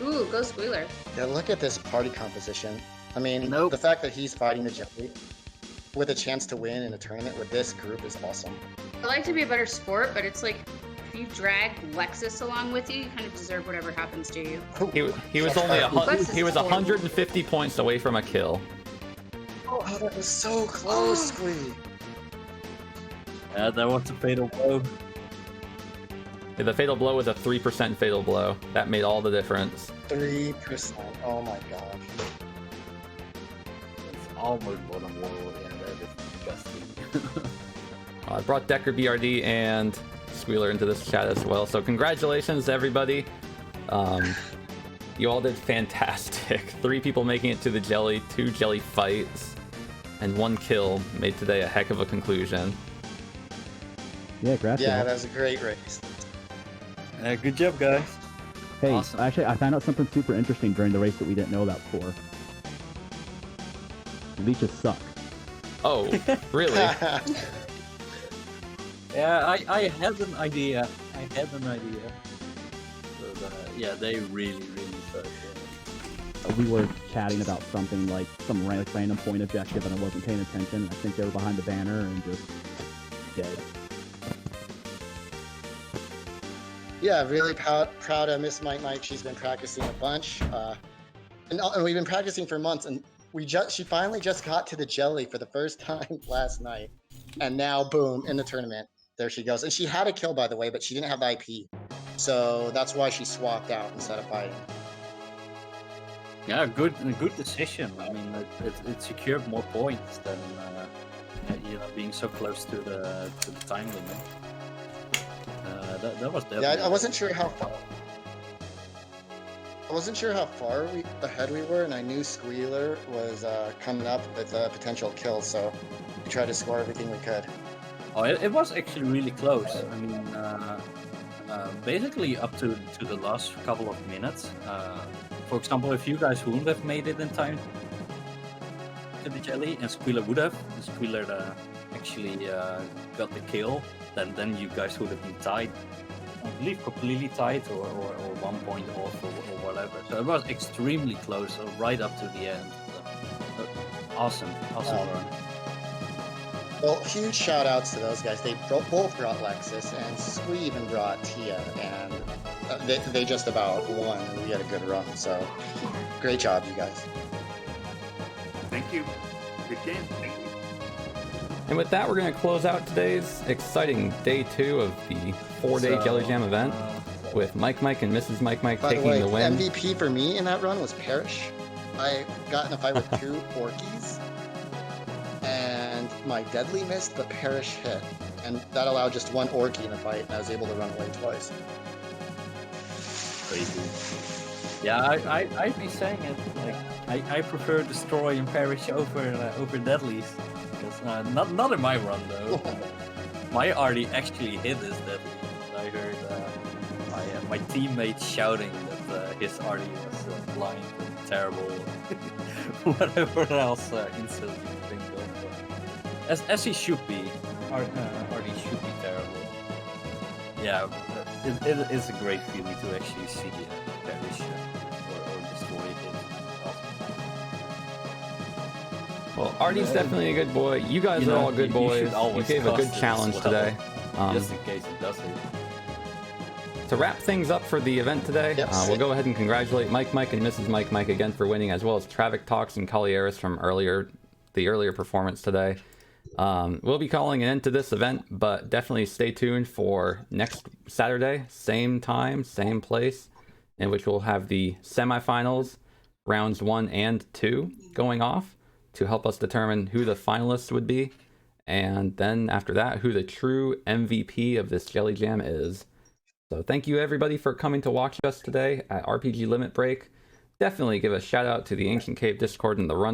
Ooh, go Squeealer. Yeah, look at this party composition. I mean, the fact that he's fighting the jelly with a chance to win in a tournament with this group is awesome. I like to be a better sport, but it's like, if you drag Lexus along with you, you kind of deserve whatever happens to you. He was only 150 points away from a kill. Oh, that was so close, Squee. Yeah, that was a fatal blow. Yeah, the fatal blow was a 3% fatal blow. That made all the difference. 3%. Oh my gosh. It's almost bottom wall. Yeah, that is disgusting. I brought DekarBRD and Squeealer into this chat as well. So congratulations to everybody. You all did fantastic. 3 people making it to the jelly, 2 jelly fights, and 1 kill made today a heck of a conclusion. Yeah, congrats. Yeah, that was a great race. Good job, guys. Hey, Awesome. actually, I found out something super interesting during the race that we didn't know about before. Leeches suck. Oh, really? Yeah, I had an idea. But, yeah, they really suck. Yeah. we were chatting about something like some random point objective, and I wasn't paying attention. I think they were behind the banner and just dead. Yeah, really proud of Miss Mike. She's been practicing a bunch, and we've been practicing for months. And she finally just got to the jelly for the first time last night, and now boom, in the tournament, there she goes. And she had a kill, by the way, but she didn't have the IP, so that's why she swapped out instead of fighting. Yeah, good decision. I mean, it secured more points than being so close to the time limit. That was definitely. Yeah, I wasn't sure how far. I wasn't sure how far ahead we were, and I knew Squeealer was coming up with a potential kill, so we tried to score everything we could. Oh, it was actually really close. I mean, basically up to the last couple of minutes. For example, if you guys wouldn't have made it in time to the jelly, and Squeealer would have, Squeealer actually got the kill, then you guys would have been tied. I believe completely tied or 1 point off or whatever. So it was extremely close, right up to the end. So, awesome run. Well, huge shout outs to those guys. They both brought Lexus, and Squee even brought Tia, and they just about won, and we had a good run. So great job, you guys. Thank you. Good game. Thank you. And with that, we're going to close out today's exciting day 2 of the 4-day Jelly Jam event with Mike and Mrs. Mike taking the win. MVP for me in that run was Parrish. I got in a fight with 2 Orkies, and my Deadly missed, but Parrish hit. And that allowed just 1 Orky in the fight, and I was able to run away twice. Crazy. Yeah, I'd be saying it. Like, I prefer Destroy and Parrish over Deadlies. Not in my run though. My RD actually hit his Deadly. I heard my teammates shouting that his RD was blind and terrible. Whatever else insult you think of. As he should be. RD should be terrible. Yeah, it is a great feeling to actually see Parrish or destroy it. Well, Artie's definitely a good boy. You guys are all good boys. You gave a good challenge today. Just in case it doesn't. To wrap things up for the event today, we'll go ahead and congratulate Mike and Mrs. Mike again for winning, as well as Travic Talks and Colliaris from the earlier performance today. We'll be calling an end to this event, but definitely stay tuned for next Saturday, same time, same place, in which we'll have the semifinals, rounds 1 and 2 going off, to help us determine who the finalists would be, and then after that, who the true MVP of this Jelly Jam is. So thank you everybody for coming to watch us today at RPG Limit Break. Definitely give a shout out to the Ancient Cave Discord and the Run